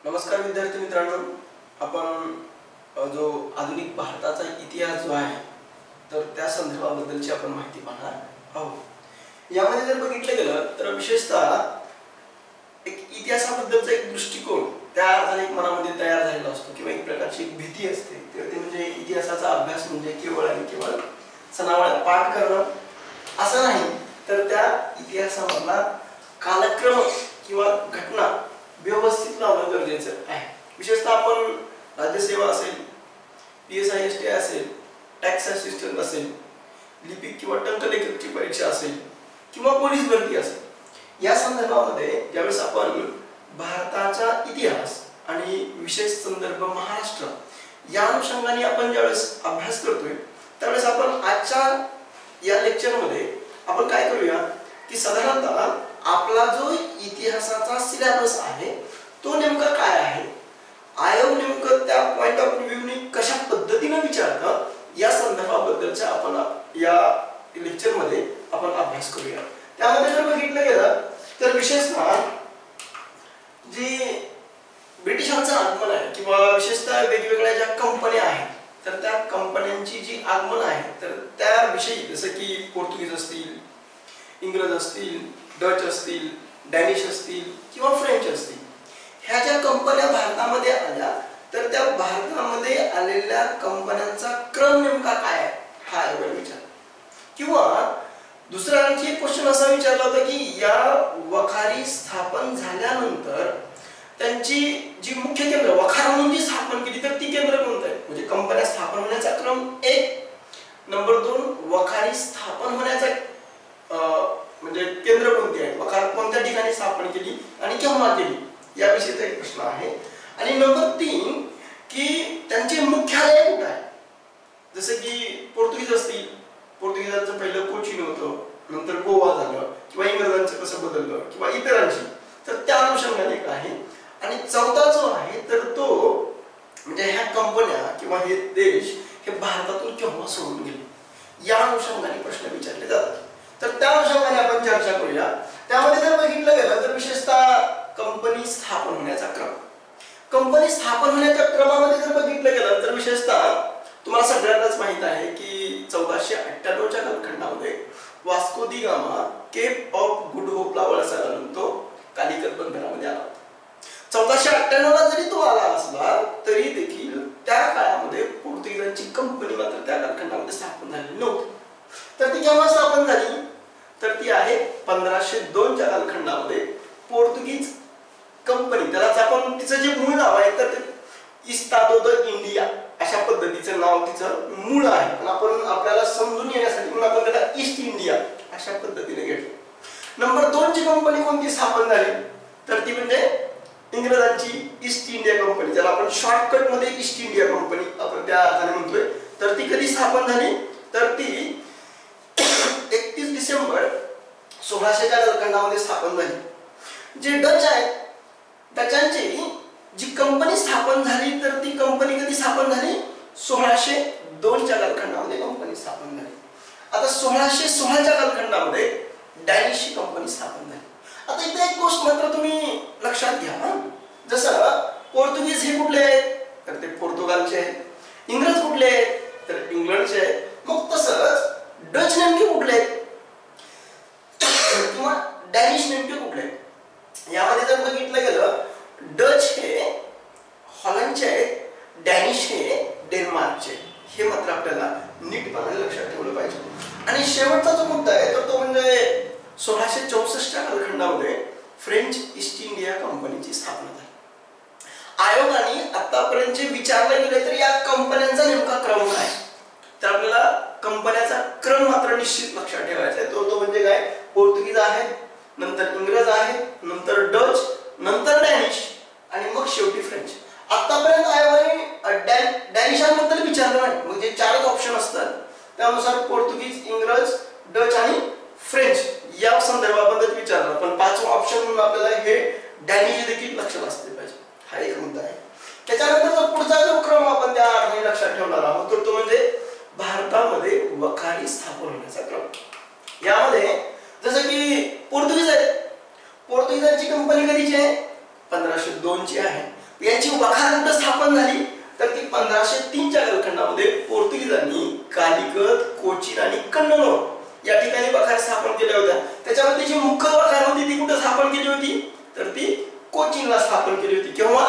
नमस्कार विद्यार्थी मित्रांनो, आपण जो आधुनिक भारताचा इतिहास जो आहे तर त्या संदर्भाबद्दलची आपण माहिती पाहणार आहोत। यामध्ये जर बघितलं गेलं तर विशेषतः एक इतिहासाबद्दलचा एक दृष्टिकोन त्या अर्थाने एक मनामध्ये तयार झालेला असतो किंवा एक प्रकारची एक भीती असते। तर ते म्हणजे इतिहासाचा अभ्यास म्हणजे केवळ आणि केवळ सनावळ्या पाठ करणं असं नाही, तर त्या इतिहासामधला कालक्रम किंवा घटना व्यवस्थित लावणं गरजेचं आहे। विशेषतः आपण राज्यसेवा असेल, PSI-STI असेल, टॅक्स असिस्टंट असेल, लिपिक किंवा टंकलेखकची परीक्षा असेल किंवा पोलीस भरती असेल, या संदर्भामध्ये ज्यावेळेस आपण भारताचा इतिहास आणि विशेष संदर्भ महाराष्ट्र या अनुषंगाने आपण ज्यावेळेस अभ्यास करतोय त्यावेळेस आपण आजच्या या लेक्चरमध्ये आपण काय करूया की साधारणतः आपला जो इतिहासाचा सिलेबस आहे तो नेमका काय आहे, आयोग नेमकं त्या पॉइंट ऑफ व्ह्यूने कशा पद्धतीने विचारतं या संदर्भाबद्दलचा आपण या लेक्चरमध्ये आपण अभ्यास करूया। त्यामध्ये जर बघितलं गेलं तर विशेषतः जे ब्रिटिशांचं आगमन आहे किंवा विशेषतः वेगवेगळ्या ज्या कंपन्या आहेत तर त्या कंपन्यांची जी आगमन आहे तर त्याविषयी जसं की पोर्तुगीज असतील, इंग्रज असतील, डच असतील, डॅनिश असतील किंवा फ्रेंच असतील, ह्या ज्या कंपन्या भारतामध्ये आल्या तर त्या भारतामध्ये आलेल्या कंपन्यांचा क्रम नेमका काय आहे हा विचार, किंवा दुसरा आणखी एक क्वेश्चन असा विचारला होता की या वखारी स्थापन झाल्यानंतर त्यांची जी मुख्य केंद्र वखार म्हणून जी स्थापन केली तर ती केंद्र कोणतं आहे, म्हणजे कंपन्या स्थापन होण्याचा क्रम एक, नंबर 2 वखारी स्थापन होण्याचा म्हणजे केंद्र कोणते आहे, वखार कोणत्या ठिकाणी स्थापन केली आणि केव्हा केली याविषयीचा एक प्रश्न आहे। आणि नंबर 3 की त्यांचे मुख्यालय कुठे आहे, जसे की पोर्तुगीज असतील, पोर्तुगीजांचं पहिलं कोचीन होतं, नंतर गोवा झालं, किंवा इंग्रजांचं कसं बदललं किंवा इतरांची, तर त्या अनुषंगाने काय आहे। आणि चौथा जो आहे तर तो म्हणजे ह्या कंपन्या किंवा हे देश हे भारतातून केव्हा सोडून गेले या अनुषंगाने प्रश्न विचारले जातात। तर त्या अनुषंगाने आपण चर्चा करूया। त्यामध्ये जर बघितलं गेलं तर विशेषतः कंपनी स्थापन होण्याचा क्रम, कंपनी स्थापन होण्याच्या क्रमामध्ये जर बघितलं गेलं तर विशेषतः तुम्हाला सगळ्यांनाच माहित आहे की 1498च्या कालखंडामध्ये वास्को दी गामा केप ऑफ गुड होपला वळसा घालून तो कालिकत बंदरामध्ये आला। 1498ला जरी तो आला असला तरी देखील त्या काळामध्ये पोर्तुगीजांची कंपनी मात्र त्या कालखंडामध्ये स्थापन झालेली नव्हती। तर ती केव्हा स्थापन झाली तर ती आहे 1502च्या कालखंडामध्ये पोर्तुगीज कंपनी, त्यालाच आपण तिचं जे मूळ नाव आहे तर इस्तादो द इंडिया अशा पद्धतीचं नाव तिचं मूळ आहे, पण आपण आपल्याला समजून येण्यासाठी म्हणून आपण त्याला ईस्ट इंडिया अशा पद्धतीने घेतलं। नंबर 2 ची कंपनी कोणती स्थापन झाली तर ती म्हणजे इंग्रजांची ईस्ट इंडिया कंपनी, ज्याला आपण शॉर्टकट मध्ये ईस्ट इंडिया कंपनी आपण त्या अर्थाने म्हणतोय। तर ती कधी स्थापन झाली तर ती 31 डिसेंबर 1600च्या कालखंडामध्ये स्थापन झाली। जे डच आहेत डचांची जी कंपनी स्थापन झाली तर ती कंपनी कधी स्थापन झाली 1602च्या कालखंडामध्ये कंपनी स्थापन झाली। आता 1616च्या कालखंडामध्ये डॅनिश कंपनी स्थापन झाली। आता इथे एक गोष्ट मात्र तुम्ही लक्षात घ्या, जसं पोर्तुगीज हे कुठले आहेत तर ते पोर्तुगालचे आहेत, इंग्रज कुठले आहेत तर इंग्लंडचे आहेत, मग तसंच डच नेमके कुठले आहेत किंवा डॅनिश नेमके कुठले आहेत। यामध्ये जर बघितलं गेलं डच हे हॉलंडचे आहेत, डॅनिश हे डेन्मार्कचे, हे मात्र आपल्याला नीटपणे लक्षात ठेवलं पाहिजे। आणि शेवटचा जो मुद्दा आहे तर तो म्हणजे 1664च्या कालखंडामध्ये फ्रेंच ईस्ट इंडिया कंपनीची स्थापना झाली। आयोगाने आतापर्यंत जे विचारले गेले तर या कंपन्यांचा नेमका क्रम काय, तर आपल्याला कंपन्याचा क्रम मात्र निश्चित लक्षात ठेवायचा आहे। तो म्हणजे काय, पोर्तुगीज आहेत, नंतर इंग्रज आहेत, नंतर डच, नंतर डॅनिश आणि मग शेवटी फ्रेंच। आतापर्यंत आयोगाने डॅनिशांबद्दल विचारलं नाही, म्हणजे 4च ऑप्शन असतात त्यानुसार पोर्तुगीज, इंग्रज, डच आणि फ्रेंच या संदर्भाबद्दल विचारलं, पण 5वा ऑप्शन म्हणून आपल्याला हे डॅनिश देखील लक्षात असले पाहिजे, हा एक मुद्दा आहे। त्याच्यानंतर पुढचा जो क्रम आपण त्या अर्थाने लक्षात ठेवणार आहोत तर तो म्हणजे भारतामध्ये वखारी स्थापन होण्याचा क्रम। यामध्ये जसं की पोर्तुगीज आहेत, पोर्तुगीजांची कंपनी कधीची आहे 1502 ची आहे। यांची वखार कुठं स्थापन झाली तर ती 1503च्या कालखंडामध्ये पोर्तुगीजांनी कालिकत, कोचीन आणि कन्नौज या ठिकाणी वखार स्थापन केल्या होत्या. त्याच्यामध्ये जी मुख्य वखार होती ती कुठं स्थापन केली होती तर ती कोचीनला स्थापन केली होती. केव्हा?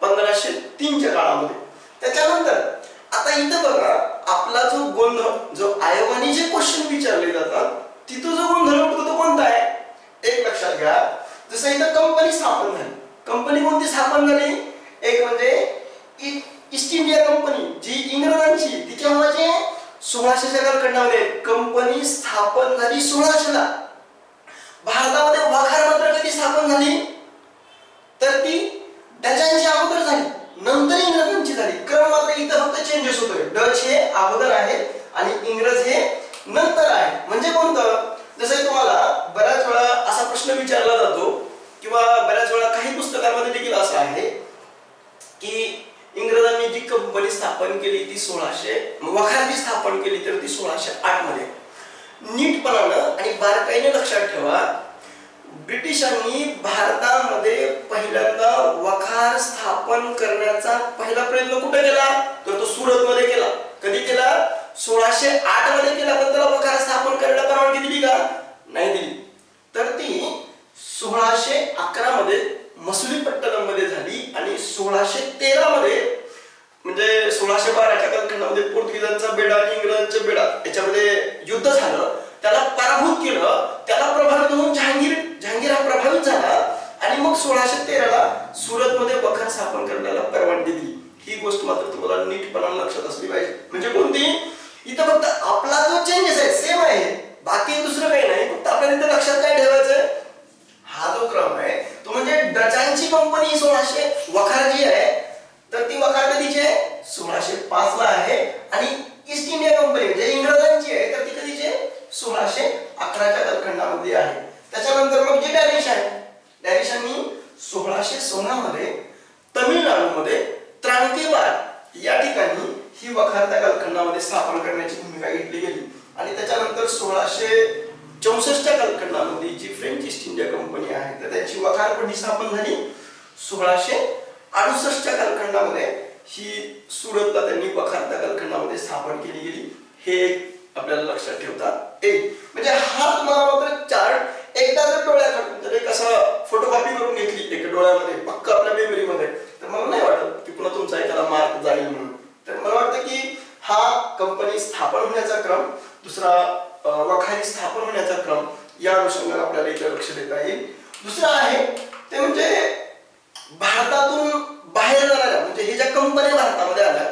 1503च्या काळामध्ये. त्याच्यानंतर आता इथं बघा आपला जो गोंधळ, जो आयोगाने जे क्वेश्चन विचारले जातात तिथं जो गोंधळ उठतो तो कोणता आहे? एक लक्षात घ्या, जसं इथं कंपनी स्थापन झाली. कंपनी कोणती स्थापन झाली? एक म्हणजे ईस्ट इंडिया कंपनी जी इंग्रजांची, ती केव्हाची? 1600च्या कालखंडामध्ये. कंपनी स्थापन झाली 1600ला. भारतामध्ये वखार मात्र कधी स्थापन झाली तर ती डचांची अगोदर झाली, नंतर इंग्रजांची झाली. क्रम मात्र इथं फक्त चेंजेस होतोय. डच हे अगोदर आहे आणि इंग्रज हे नंतर आहे. म्हणजे कोणतं? जसं तुम्हाला बऱ्याच वेळा असा प्रश्न विचारला जातो किंवा बऱ्याच वेळा काही पुस्तकांमध्ये देखील असं आहे की इंग्रजांनी जी कंपनी स्थापन केली ती 1600, वखार जी स्थापन केली तर ती 1608 मध्ये. नीटपणानं आणि बारकाईने लक्षात ठेवा, ब्रिटिशांनी भारतामध्ये पहिल्यांदा वखार स्थापन करण्याचा पहिला प्रयत्न कुठे केला तर तो सुरत मध्ये केला. कधी केला? 1608 मध्ये केला. पण त्याला वखार स्थापन करायला परवानगी दिली का? नाही दिली. तर ती 1611 मध्ये मसुलीपट्टणम मध्ये झाली आणि 1613 मध्ये म्हणजे 1612च्या कालखंडामध्ये पोर्तुगीजांचा बेडा आणि इंग्रजांचा बेडा याच्यामध्ये युद्ध झालं. त्याला पराभूत केलं. त्याला प्रभावित होऊन जहांगीर हा प्रभावित झाला आणि मग 1613ला सुरत मध्ये वखार स्थापन करण्याला परवानगी दिली. ही गोष्ट मात्र तुम्हाला नीटपणाने लक्षात असली पाहिजे. म्हणजे कोणती? इथं फक्त आपला जो चेंजेस आहे सेम आहे, बाकी दुसरं काही नाही. फक्त आपल्याला इथं लक्षात काय ठेवायचं? हा जो क्रम आहे तो म्हणजे डचांची कंपनी 1600, वखार जी आहे तर ती वखार कधीची आहे? 1605 ला आहे. आणि ईस्ट इंडिया कंपनी म्हणजे इंग्रजांची आहे तर ती कधीची आहे? 1611च्या कालखंडामध्ये आहे. त्याच्यानंतर मग जे डॅनिश आहे, डॅनिशांनी 1616 मध्ये तमिळनाडूमध्ये त्राणकेवार या ठिकाणी ही वखार त्या कालखंडामध्ये स्थापन करण्याची भूमिका घेतली गेली. आणि त्याच्यानंतर 1664च्या कालखंडामध्ये जी फ्रेंच ईस्ट इंडिया कंपनी आहे तर त्याची वखार कधी स्थापन झाली? 1668च्या कालखंडामध्ये ही सुरतला त्यांनी वखार त्या कालखंडामध्ये स्थापन केली गेली. हे आपल्याला लक्षात ठेवता येईल. म्हणजे हा तुम्हाला मात्र चार्ट एकदा जर डोळ्यात जर एक असा फोटोकॉपी करून घेतली एक डोळ्यामध्ये पक्क आपल्या मेमरीमध्ये तर मला नाही वाटत की पुन्हा तुमचा एखादा मार्क जाईल म्हणून. तर मला वाटतं की हा कंपनी स्थापन होण्याचा क्रम, दुसरा वखारी स्थापन होण्याचा क्रम, या अनुषंगाने आपल्याला इथे लक्ष देता येईल. दुसरा आहे ते म्हणजे भारतातून बाहेर जाणाऱ्या म्हणजे हे ज्या कंपन्या भारतामध्ये आल्या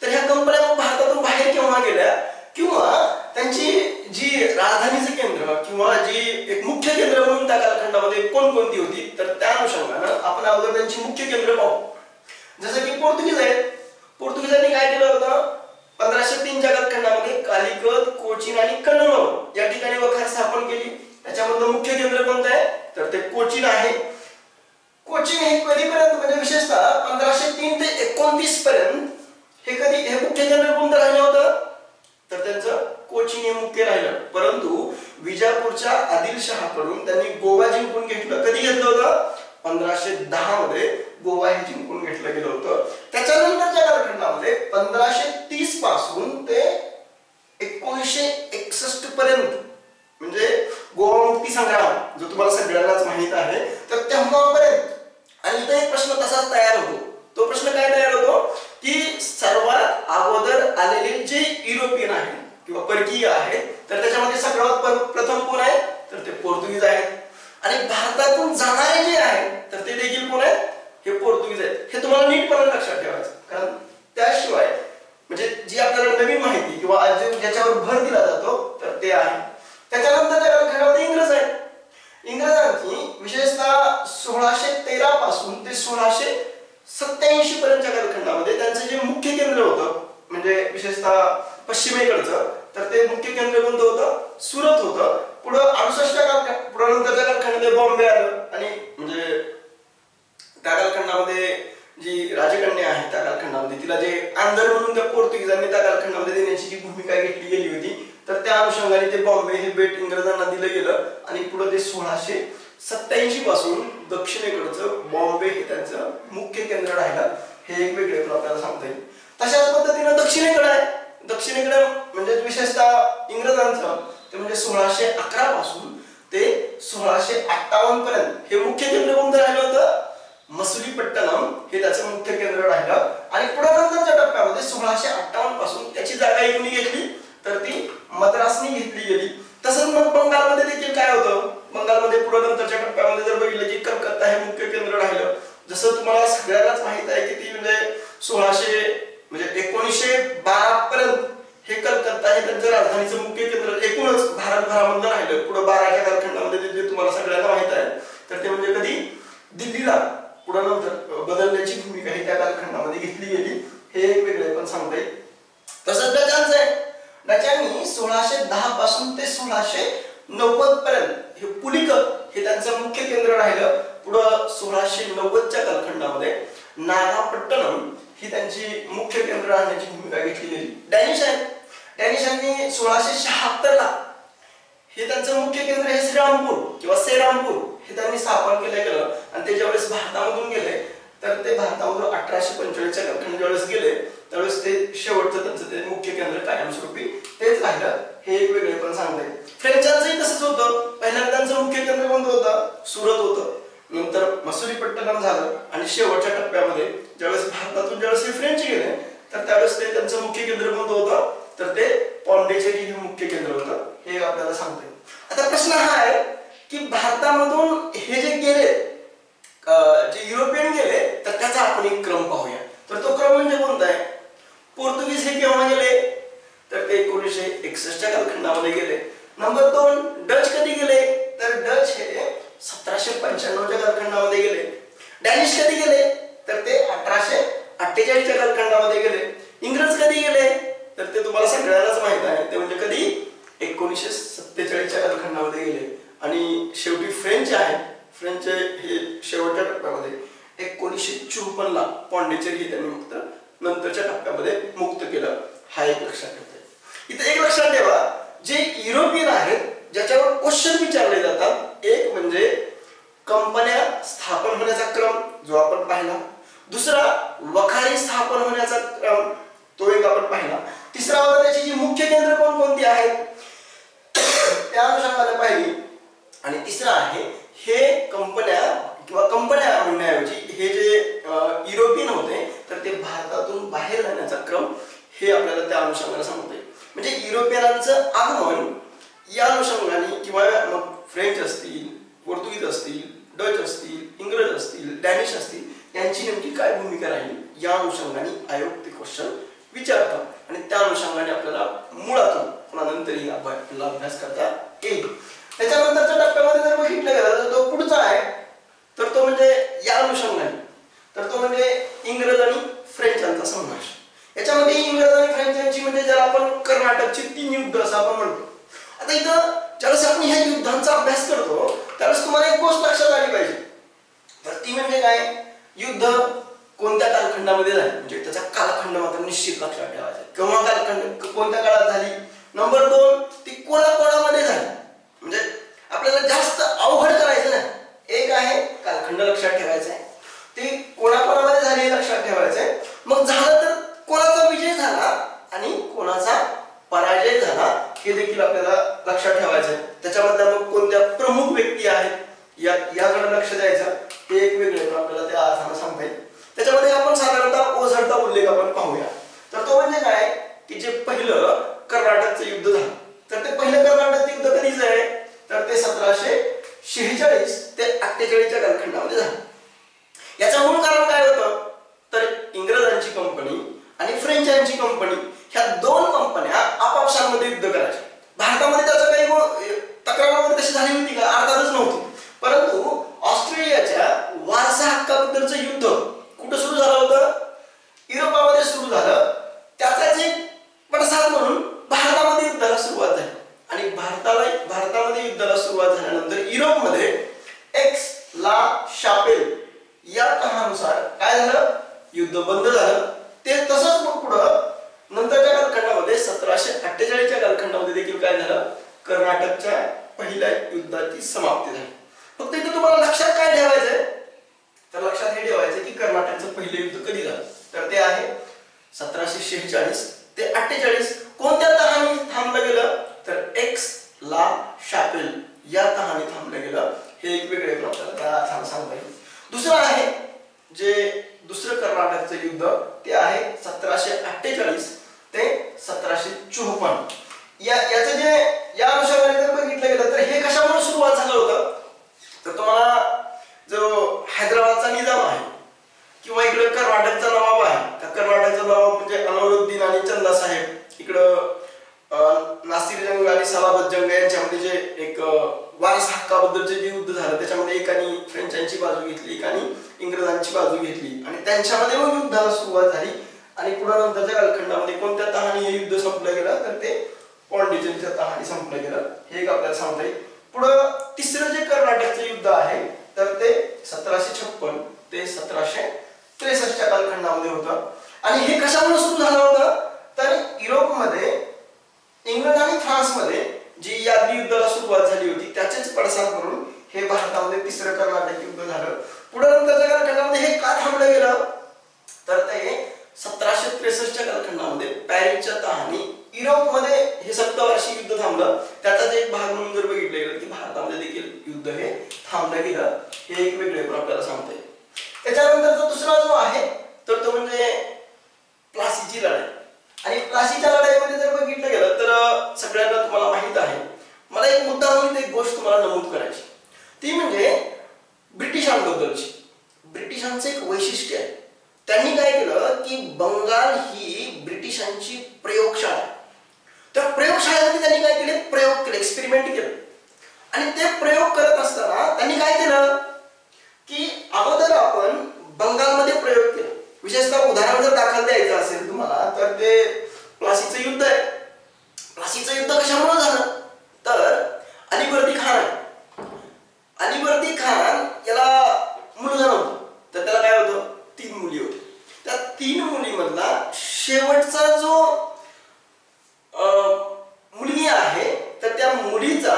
तर ह्या कंपन्या भारतातून बाहेर केव्हा गेल्या किंवा त्यांची जी राजधानीचे केंद्र किंवा जी एक मुख्य केंद्र म्हणून त्या कालखंडामध्ये कोणकोणती होती तर त्या अनुषंगाने आपण अगोदर त्यांची मुख्य केंद्र पाहू. जसं की पोर्तुगीज आहेत. पोर्तुगीजांनी काय केलं होतं? 1503च्या कालखंडामध्ये कालिकत, कोचीन आणि कन्नौज या ठिकाणी वखार स्थापन केली. त्याच्यामधलं मुख्य केंद्र कोणतं आहे तर ते कोचीन आहे. कोचीन हे कधीपर्यंत म्हणजे विशेषतः 1503 ते 1929 पर्यंत हे मुख्य केंद्र कोणतं राहिलं होतं तर त्यांचं कोचीन हे मुख्य राहिलं. परंतु विजापूरच्या आदिलशहाकडून त्यांनी गोवा जिंकून घेतलं. कधी घेतलं होतं? 1510 मध्ये गोवा हे जिंकून घेतलं गेलं होतं. त्याच्यानंतरच्या कालखंडामध्ये 1530 पासून ते 1961 पर्यंत म्हणजे गोवा मुक्ती संग्राम जो तुम्हाला सगळ्यांनाच माहित आहे तर तेव्हापर्यंत. आणि इथं एक प्रश्न तसाच तयार होतो. तो प्रश्न काय तयार होतो की सर्वात अगोदर आलेले जे युरोपियन आहेत किंवा परकीय आहेत तर त्याच्यामध्ये सगळ्यात प्रथम कोण आहे तर ते पोर्तुगीज आहेत. आणि भारतातून जाणारे जे आहेत तर ते देखील कोण आहेत? हे पोर्तुगीज आहेत. हे तुम्हाला नीटपणे लक्षात ठेवायचं. कारण त्याशिवाय म्हणजे जी आपल्याला नवीन माहिती किंवा ज्याच्यावर भर दिला जातो तर ते आहे. त्याच्यानंतर कालखंडामध्ये इंग्रज आहेत. इंग्रजांची विशेषतः 1613 पासून ते 1687 पर्यंतच्या कालखंडामध्ये त्यांचं जे मुख्य केंद्र होतं म्हणजे विशेषतः पश्चिमेकडचं तर ते मुख्य केंद्र कोणतं होतं? सुरत होतं. पुढे 68च्या पुढे नंतरच्या कालखंडामध्ये बॉम्बे आलं आणि म्हणजे त्या कालखंडामध्ये जी राजकन्या आहे त्या कालखंडामध्ये तिला जे आंदर म्हणून त्या पोर्तुगीजांनी त्या कालखंडामध्ये देण्याची जी भूमिका घेतली गेली होती तर त्या अनुषंगाने ते बॉम्बे हे बेट इंग्रजांना दिलं गेलं आणि पुढे ते 87 पासून दक्षिणेकडचं बॉम्बे हे त्यांचं मुख्य केंद्र राहिलं, हे एक वेगळे आपल्याला सांगता येईल. तशाच पद्धतीनं दक्षिणेकडे आहे, दक्षिणेकडे म्हणजे विशेषतः इंग्रजांचं ते म्हणजे 1611 पासून ते 1658 पर्यंत हे मुख्य केंद्र कोणतं राहिलं होतं? मसुलीपट्टणम हे त्याचं मुख्य केंद्र राहिलं. आणि पुढे नंतरच्या टप्प्यामध्ये 1658 पासून त्याची जागा एकूण घेतली तर ती मद्रासनी घेतली गेली. तसंच मग बंगालमध्ये देखील काय होतं, बंगालमध्ये पुढे नंतरच्या टप्प्यामध्ये जर बघितलं की कलकत्ता हे मुख्य केंद्र राहिलं. जसं तुम्हाला सगळ्यांनाच माहित आहे की ती म्हणजे 1912 पर्यंत हे कलकत्ता हे त्यांचं राजधानीचं मुख्य केंद्र एकूणच भारतभरामध्ये राहिलं. पुढे 12च्या कालखंडामध्ये जे तुम्हाला सगळ्यांना माहित आहे तर ते म्हणजे कधी दिल्लीला पुढे नंतर बदलण्याची भूमिका ही त्या कालखंडामध्ये घेतली गेली, हे एक वेगळे पण सांगता येईल. तसंच डचांचं आहे, डचांनी 1610 पासून ते 1690 पर्यंत हे पुलिकत हे त्यांचं मुख्य केंद्र राहिलं. पुढं 1690च्या कालखंडामध्ये नागापट्टणम ही त्यांची मुख्य केंद्र राहण्याची भूमिका घेतली गेली. डॅनिश आहे, डॅनिशांनी 1676 ला हे त्यांचं मुख्य केंद्र हे श्रीरामपूर किंवा सेरामपूर हे त्यांनी स्थापन केलं गेलं. आणि ते ज्यावेळेस भारतामधून गेले तर ते भारतामधून 1845च्या कालखंडात ज्यावेळेस गेले त्यावेळेस ते शेवटचं त्यांचं ते मुख्य केंद्र कायमस्वरूपी तेच राहिलं, हे एक वेगळे पण सांगता येईल. फ्रेंचांचंही तसंच होतं, पहिल्यांदा त्यांचं मुख्य केंद्र कोणतं होतं? सुरत होतं, नंतर मसुलीपट्टणम झालं आणि शेवटच्या टप्प्यामध्ये ज्यावेळेस भारतातून ज्यावेळेस हे फ्रेंच गेले तर त्यावेळेस ते त्यांचं मुख्य केंद्र कोणतं होतं? तर ते पॉंडिचेरी हे मुख्य केंद्र होतं, हे आपल्याला सांगता येईल. आता प्रश्न हा आहे की भारतामधून हे जे गेले जे युरोपियन गेले तर त्याचा आपण एक क्रम पाहूया. तर तो क्रम म्हणजे कोणता आहे? पोर्तुगीज हे केव्हा गेले तर ते 1961च्या कालखंडामध्ये गेले. नंबर 2 डच कधी गेले तर डच हे 1795च्या कालखंडामध्ये गेले. डॅनिश कधी गेले तर ते 1848च्या कालखंडामध्ये गेले. इंग्रज कधी गेले तर ते तुम्हाला सगळ्यांनाच माहित आहे, ते म्हणजे कधी 1947च्या कालखंडामध्ये गेले. आणि शेवटी फ्रेंच आहे, फ्रेंच हे शेवटच्या टप्प्यामध्ये 1954 ला पॉंडिचेरी हे त्यांनी मुक्त नंतरच्या टप्प्यामध्ये मुक्त केलं, हा एक लक्षात ठेवता येईल. इथे एक लक्षात ठेवा, जे युरोपियन आहेत ज्याच्यावर क्वेश्चन विचारले जातात, एक म्हणजे कंपन्या स्थापन होण्याचा क्रम जो आपण पाहिला, दुसरा वखारी स्थापन होण्याचा क्रम तो एक आपण पाहिला, तिसरा होता त्याची जी मुख्य केंद्र कोणकोणती आहेत त्या अनुषंगाने पाहिली, आणि तिसरा आहे हे कंपन्या किंवा कंपन्या म्हणण्याऐवजी हे जे युरोपियन होते तर ते भारतातून बाहेर जाण्याचा क्रम हे आपल्याला त्या अनुषंगाने सांगता येईल. म्हणजे युरोपियनांचं आगमन या अनुषंगाने किंवा मग फ्रेंच असतील, पोर्तुगीज असतील, डच असतील, इंग्रज असतील, डॅनिश असतील यांची नेमकी काय भूमिका राहील या अनुषंगाने आयोग ते क्वेश्चन विचारतात आणि त्या अनुषंगाने आपल्याला मुळातून पुन्हा नंतरही अभ्यास करता येईल. त्याच्यानंतरच्या टप्प्यामध्ये जर बघितलं गेलं तर तो पुढचा आहे तर तो म्हणजे या अनुषंगाने तर तो म्हणजे इंग्रज आणि फ्रेंचांचा संघर्ष. याच्यामध्ये इंग्रज आणि फ्रेंच यांची म्हणजे ज्याला आपण कर्नाटकची 3 युद्ध असं आपण म्हणतो. आता इथं ज्यावेळेस आपण ह्या युद्धांचा अभ्यास करतो त्यावेळेस तुम्हाला एक गोष्ट लक्षात आली पाहिजे, तर ती म्हणजे काय, युद्ध कोणत्या कालखंडामध्ये झाली म्हणजे त्याचा कालखंड मात्र निश्चित लक्षात ठेवायचा. केव्हा कालखंड कोणत्या काळात झाली. नंबर 2 ती कोणाकोणामध्ये झाली, म्हणजे आपल्याला जास्त अवघड करायचं नाही. एक आहे कालखंड लक्षात ठेवायचा आहे, ते कोणाकोणामध्ये झाली हे लक्षात ठेवायचं आहे. मग झालं तर कोणाचा विजय झाला आणि कोणाचा पराजय झाला हे देखील आपल्याला लक्षात ठेवायचं आहे. त्याच्यामध्ये मग कोणत्या प्रमुख व्यक्ती आहेत याकडे लक्ष द्यायचं, हे एक वेगळे आपल्याला त्या अर्थानं सांगता येईल. त्याच्यामध्ये आपण साधारणतः ओझरचा उल्लेख आपण पाहूया. तर तो म्हणजे काय की जे पहिलं कर्नाटकचं युद्ध झालं तर ते पहिलं कर्नाटकचं युद्ध कधीच आहे तर ते 1746 ते 48च्या कालखंडामध्ये झालं. याचं मूळ कारण काय होतं तर इंग्रजांची कंपनी आणि फ्रेंचांची कंपनी ह्या 2 कंपन्या आपापसांमध्ये युद्ध करायच्या. भारतामध्ये त्याचं काही तक्रार वगैरे तशी झाली होती का, अर्थातच नव्हती. परंतु ऑस्ट्रेलियाच्या वारसा हक्काबद्दलचं युद्ध कुठं सुरू झालं होतं, युरोपामध्ये सुरू झालं. त्याचाच एक पडसाद म्हणून भारतामध्ये युद्धाला सुरुवात झाली आणि भारतामध्ये युद्धाला सुरुवात झाल्यानंतर युरोपमध्ये एक्स ला शापेल या तहानुसार काय झालं, युद्ध बंद झालं. ते तसंच मग पुढं नंतरच्या कालखंडामध्ये 1748च्या कालखंडामध्ये देखील काय झालं, कर्नाटकच्या पहिल्या युद्धाची समाप्ती झाली. फक्त फक्त इथे तुम्हाला लक्षात काय ठेवायचंय, तर लक्षात हे ठेवायचं की कर्नाटकचं पहिलं युद्ध कधी झालं, तर ते आहे 1746 ते 48. कोणत्या तहाने थांबलं गेलं, तर एक्स ला शापेल या तहाने थांबलं गेलं. हे एक वेगळे आपल्याला सांगता येईल. दुसरं आहे जे दुसरं कर्नाटकचं युद्ध, ते आहे 1748 ते 1754. याचं जे या अनुषंगाने जर बघितलं गेलं तर हे कशामुळे सुरुवात झालं होतं, तर तुम्हाला जो हैदराबादचा निजाम आहे किंवा इकडे कर्नाटकचा नवाब आहे, त्या कर्नाटकचा नवाब म्हणजे अनवरुद्दीन आणि चंदा साहेब, इकडं नासिर जंग आणि सलाबत जंग यांच्यामध्ये जे एक वारस हक्काबद्दलचे जे युद्ध झालं, त्याच्यामध्ये एकाने फ्रेंचांची बाजू घेतली, एकाने इंग्रजांची बाजू घेतली आणि त्यांच्यामध्ये मग युद्धाला सुरुवात झाली. आणि पुढे नंतरच्या कालखंडामध्ये कोणत्या तहाने हे युद्ध संपलं गेलं, तर ते पॉंडिचेरीच्या तहाने संपलं गेलं. हे एक आपल्याला सांगता येईल. पुढं तिसरं जे कर्नाटकचं युद्ध आहे, तर ते 1756 ते 1763 कालखंडामध्ये होतं. आणि हे कशामुळे सुरू झालं होतं, तर युरोपमध्ये इंग्लंड आणि फ्रान्समध्ये जी यादवी युद्धाला सुरुवात झाली होती त्याचेच पडसाद म्हणून हे भारतामध्ये तिसरं कर्नाटक युद्ध झालं. पुढे नंतरच्या कालखंडामध्ये हे का थांबलं गेलं, तर ते 1763 कालखंडामध्ये पॅरिसच्या तहाने युरोपमध्ये हे सप्तवार्षिक युद्ध थांबलं. त्याचाच एक भाग म्हणून जर बघितलं गेलं की भारतामध्ये देखील युद्ध हे थांबलं गेलं. हे एक वेगळे पण आपल्याला सांगता येईल. त्याच्यानंतरचा दुसरा जो आहे तर तो म्हणजे प्लासीची लढाई. आणि प्लासीच्या लढाईमध्ये जर बघितलं गेलं तर सगळ्यांना तुम्हाला माहित आहे, मला एक मुद्दा म्हणून एक गोष्ट तुम्हाला नमूद करायची, ती म्हणजे ब्रिटिशांबद्दलची. ब्रिटिशांचं एक वैशिष्ट्य आहे, त्यांनी काय केलं की बंगाल ही ब्रिटिशांची प्रयोगशाळा आहे. त्या प्रयोगशाळेमध्ये त्यांनी काय केले, प्रयोग केले, एक्सपेरिमेंट केले. आणि ते प्रयोग करत असताना त्यांनी काय केलं की अगोदर आपण बंगालमध्ये प्रयोग केला. विशेषतः उदाहरण जर दाखल द्यायचं असेल तुम्हाला, तर ते प्लासीचं युद्ध आहे. प्लासीचं युद्ध कशामुळे झालं, तर अलीवर्दी खान आहे. अलीवर्दी खान याला मुलगा नव्हता, तर त्याला काय होतं, 3 मुली होती. त्या 3 मुलीमधला शेवटचा जो मुलगी आहे, तर त्या मुलीचा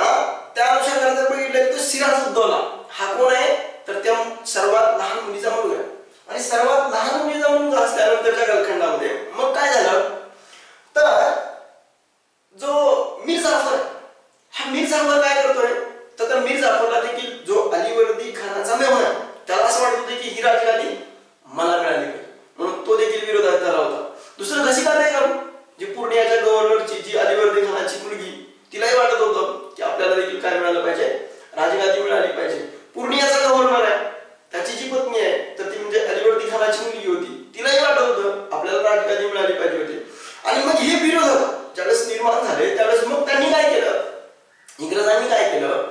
त्या अनुषंगाने जर बघितलं तर सिराजुद्दौला हा कोण आहे, तर त्या सर्वात लहान मुलीचा मुलगा आहे. आणि सर्वात लहान मुलीचा मुलगा असल्यानंतरच्या कालखंडामध्ये मग काय झालं, तर जो मीर जाफर, हा मीर जाफर काय करतोय, तर मीर जाफरला देखील जो अलीवर्दी खानाचा मेहुणा आहे, त्याला असं वाटत होतं की ही राजगादी मला मिळाली पाहिजे, म्हणून तो देखील विरोधात झाला होता. दुसरं घसिका बेगम, जी पूर्णियाच्या गव्हर्नरची जी अलीवर्दी खानाची मुलगी, तिलाही वाटत होतं की आपल्याला देखील काय मिळालं पाहिजे, राजगादी मिळाली पाहिजे. पूर्णियाचा गव्हर्नर आहे, त्याची जी पत्नी आहे तर ती म्हणजे अलीवर्दी खानाची मुलगी होती, तिलाही वाटत होतं आपल्याला राजगादी मिळाली पाहिजे होती. आणि मग हे विरोधक ज्यावेळेस निर्माण झाले त्यावेळेस मग त्यांनी काय केलं, इंग्रजांनी काय केलं,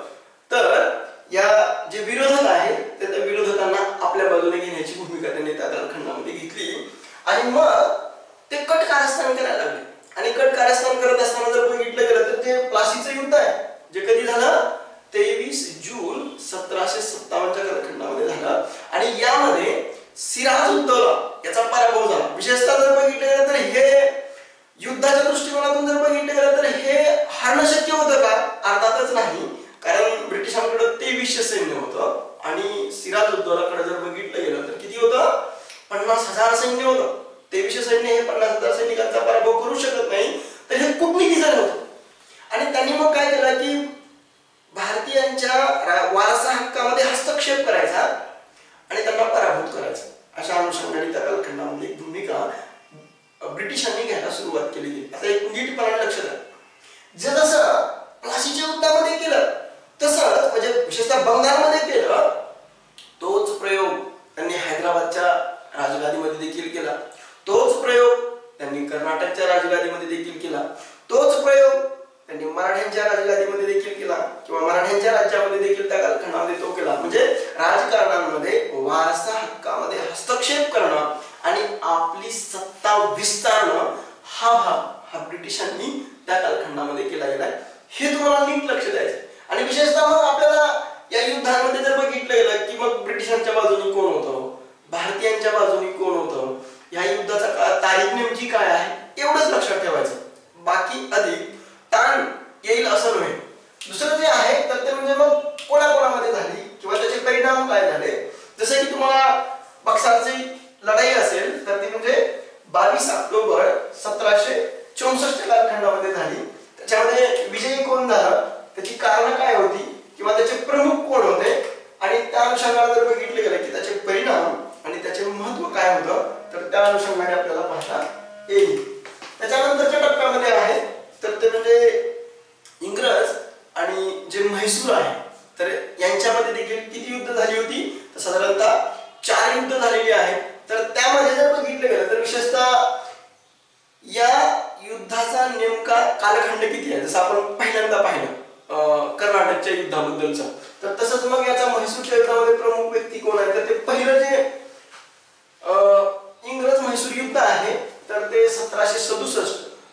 तर या जे विरोधक आहेत त्या विरोधकांना आपल्या बाजूने घेण्याची भूमिका त्यांनी त्या कालखंडामध्ये घेतली. आणि मग ते कट कारस्थान करायला लागले. आणि कट कारस्थान करत असताना जर बघितलं गेलं तर ते प्लासीचं युद्ध आहे, जे कधी झालं, 23 जून 1757 कालखंडामध्ये झालं. आणि यामध्ये सिराजुद्दौला याचा पराभव झाला. विशेषतः जर बघितलं गेलं तर हे युद्धाच्या दृष्टिकोनातून जर बघितलं गेलं तर हे हारणं शक्य होतं का, अर्थातच नाही, कारण ब्रिटिशांकडे 2300 सैन्य होतं आणि सिराजुद्दौलाकडे जर बघितलं गेलं तर किती होतं, 50,000 सैन्य होतं. 2300 सैन्य हे 50,000 सैनिकांचा पराभव करू शकत नाही. तर हे कूटनीतीचं होतं. आणि त्यांनी मग काय केलं की भारतीयांच्या वारसा हक्कामध्ये हस्तक्षेप करायचा आणि त्यांना पराभूत करायचा, अशा अनुषंगाने त्या कालखंडामध्ये एक भूमिका ब्रिटिशांनी घ्यायला सुरुवात केली गेली. आता एक नीटपणाने लक्ष द्या, जसं प्लासीच्या युद्धामध्ये केलं तसंच म्हणजे विशेषतः बंगालमध्ये केलं, तोच प्रयोग त्यांनी हैदराबादच्या राजगादीमध्ये देखील केला, तोच प्रयोग त्यांनी कर्नाटकच्या राजगादीमध्ये देखील केला, तोच प्रयोग त्यांनी मराठ्यांच्या राजगादीमध्ये देखील केला किंवा मराठ्यांच्या राज्यामध्ये देखील त्या कालखंडामध्ये तो केला. म्हणजे राजकारणांमध्ये वारसा हक्कामध्ये हस्तक्षेप करणं आणि आपली सत्ता विस्तारणं हा भाग हा ब्रिटिशांनी त्या कालखंडामध्ये केला गेलाय. हे तुम्हाला नीट लक्ष द्यायचं. आणि विशेषतः मग आपल्याला या युद्धांमध्ये जर बघितलं गेलं की मग ब्रिटिशांच्या बाजूने कोण होतं, भारतीयांच्या बाजूने कोण होतं, या युद्धाचा तारीख नेमकी काय आहे, एवढंच लक्षात ठेवायचं. बाकी अधिक ताण येईल असं नव्हे. दुसरं जे आहे तर ते म्हणजे मग कोणाकोणामध्ये झाली किंवा त्याचे परिणाम काय झाले. जसं की तुम्हाला बक्सरची लढाई असेल तर ती म्हणजे 22 ऑक्टोबर 1764 कालखंडामध्ये झाली. त्याच्यामध्ये विजयी कोण झाला, त्याची कारण काय होती किंवा त्याचे प्रमुख कोण होते आणि त्या अनुषंगाने जर बघितले गेले की त्याचे परिणाम आणि त्याचे महत्त्व काय होतं तर त्या अनुषंगाने आपल्याला पाहता येईल. त्याच्यानंतरच्या टप्प्यामध्ये आहे तर ते म्हणजे इंग्रज आणि जे म्हैसूर आहे तर यांच्यामध्ये देखील किती युद्ध झाली होती तर साधारणतः 4 युद्ध झालेली आहेत. तर त्यामध्ये जर बघितलं गेलं तर विशेषतः या युद्धाचा नेमका कालखंड किती आहे, जसं आपण पहिल्यांदा पाहिलं कर्नाटकच्या युद्धाबद्दलचं, तर तसंच मग याचा म्हैसूरच्या युद्धामध्ये प्रमुख व्यक्ती कोण आहे तर ते पहिलं जे इंग्रज म्हैसूर युद्ध आहे तर ते 1767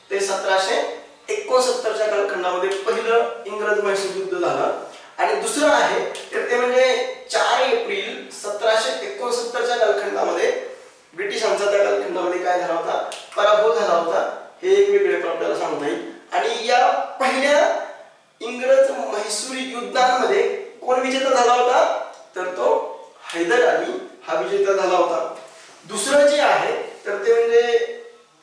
ते 1769 कालखंडामध्ये पहिलं इंग्रज म्हैसूर युद्ध झालं. आणि दुसरं आहे तर ते म्हणजे 4 एप्रिल 1769 कालखंडामध्ये ब्रिटिशांचा त्या कालखंडामध्ये काय झाला होता, पराभव झाला होता. हे एक वेगळे आपल्याला सांगता येईल. आणि या पहिल्या इंग्रज म्हैसूर युद्धांमध्ये कोण विजेता झाला होता तर तो हैदर अली हा विजेता झाला होता. दुसरं जे आहे तर ते म्हणजे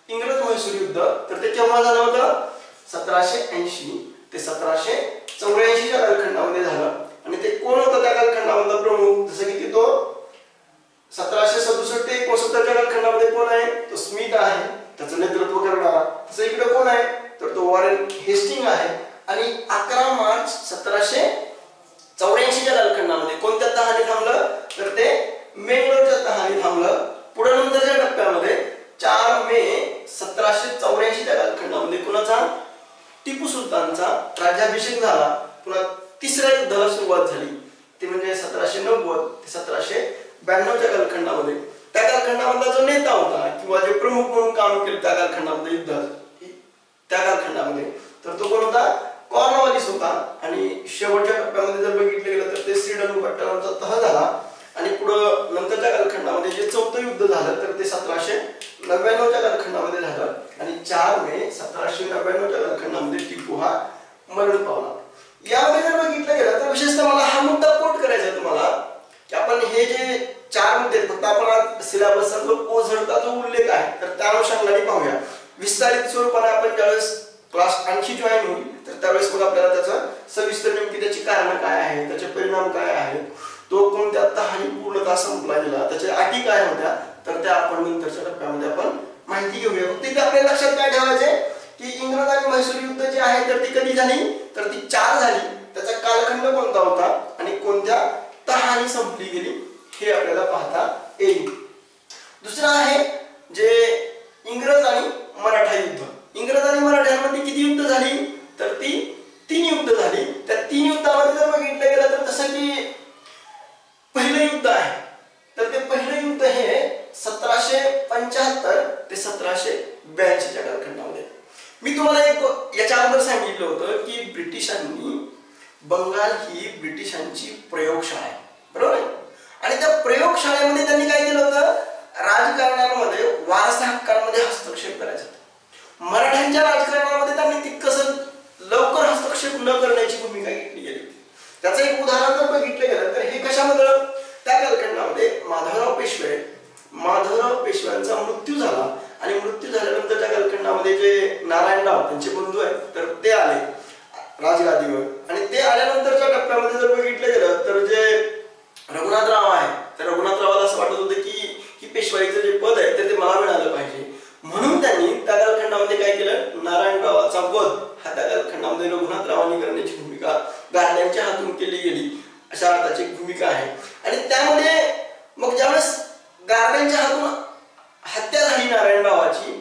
इंग्रज म्हैसूर युद्ध तर ते केव्हा झालं होतं 1780 ते 1784 कालखंडामध्ये झालं. आणि ते कोण होतं त्या कालखंडामधला प्रमुख, जसं की तो 1767 ते 69 कालखंडामध्ये कोण आहे तो स्मिथ आहे, त्याचं नेतृत्व करणारा. तसं इकडे कोण आहे तर तो वॉरेन हेस्टिंग आहे. आणि 11 मार्च 1784 कालखंडामध्ये कोणत्या तहाने थांबलं तर ते मेंगलोरच्या तहाने थांबलं. पुढे नंतरच्या टप्प्यामध्ये 4 मे 1784 कालखंडामध्ये कोणाचा टिपू सुलतानचा राज्याभिषेक झाला. पुन्हा तिसऱ्या युद्धाला सुरुवात झाली ते म्हणजे 1790 ते 1792 कालखंडामध्ये. त्या कालखंडामधला जो नेता होता किंवा जे प्रमुख म्हणून काम केलं त्या कालखंडामध्ये युद्धात त्या कालखंडामध्ये तर तो कोण होता कॉर्नवॉलिस होता. आणि शेवटच्या टप्प्यामध्ये जर बघितलं गेलं तर ते श्रीरंगपट्टणमचा तह झाला. आणि पुढं नंतरच्या कालखंडामध्ये जे चौथं युद्ध झालं तर ते 1799 कालखंडामध्ये झालं. आणि 4 मे 1799 कालखंडामध्ये टिपू हा मरण पावला. यामध्ये जर बघितलं गेलं तर विशेषतः मला हा मुद्दा कोट करायचा आहे तुम्हाला की आपण हे जे 4 मुद्दे फक्त आपण सिलेबसचा जो ओझरता जो उल्लेख आहे तर त्या अनुषंगाने पाहूया. विस्तारित स्वरूपाने आपण ज्यावेळेस क्लास आणखी जॉईन होईल तर त्यावेळेस मग आपल्याला त्याचं सविस्तर नेमकी त्याची कारण काय आहे, त्याचे परिणाम काय आहेत, तो कोणत्या तहाने पूर्णतः संपला गेला, त्याच्या अटी काय होत्या तर त्या आपण नंतरच्या टप्प्यामध्ये आपण माहिती घेऊया. तिथे आपल्या लक्षात काय ठेवायचे की इंग्रज आणि म्हैसूर युद्ध जे आहे तर ती कधी झाली तर ती 4 झाली. त्याचा कालखंड कोणता होता आणि कोणत्या तहाने संपली गेली हे आपल्याला पाहता येईल. दुसरं आहे जे इंग्रज आणि मराठा युद्ध. इंग्रज आणि मराठ्यांमध्ये किती युद्ध झाली तर ती 3 युद्ध झाली. त्या 3 युद्धामध्ये जर बघितलं गेलं तर जसं की पहिलं युद्ध आहे तर ते पहिलं युद्ध हे 1775 ते 1782 कालखंडामध्ये. मी तुम्हाला एक याच्या अगोदर सांगितलं होतं की ब्रिटिशांनी बंगाल ही ब्रिटिशांची प्रयोगशाळा आहे, बरोबर आहे. आणि त्या प्रयोगशाळेमध्ये त्यांनी काय केलं होतं राजकारणामध्ये वारसा हक्कांमध्ये हस्तक्षेप करायचा. मराठ्यांच्या राजकारणामध्ये त्यांनी तितकंसं लवकर हस्तक्षेप न करण्याची भूमिका घेतली गेली. त्याचं एक उदाहरण जर बघितलं गेलं तर हे कशामध्ये त्या कालखंडामध्ये माधवराव पेशव्यांचा मृत्यू झाला. आणि मृत्यू झाल्यानंतर त्या कालखंडामध्ये जे नारायणराव त्यांचे बंधू आहेत तर ते आले राजगादीवर. आणि ते आल्यानंतरच्या टप्प्यामध्ये जर बघितलं गेलं तर जे रघुनाथराव आहे तर रघुनाथरावाला असं वाटत होतं की पेशवाईचं जे पद आहे तर ते मला मिळालं पाहिजे. म्हणून त्यांनी त्या कालखंडामध्ये काय केलं नारायणरावाचा वध हा त्या कालखंडामध्ये रघुनाथरावांनी करण्याची भूमिका गार्ड्यांच्या हातून केली गेली अशा अर्थाची भूमिका आहे. आणि त्यामध्ये मग ज्यावेळेस गार्ड्यांच्या हातून हत्या झाली नारायणरावाची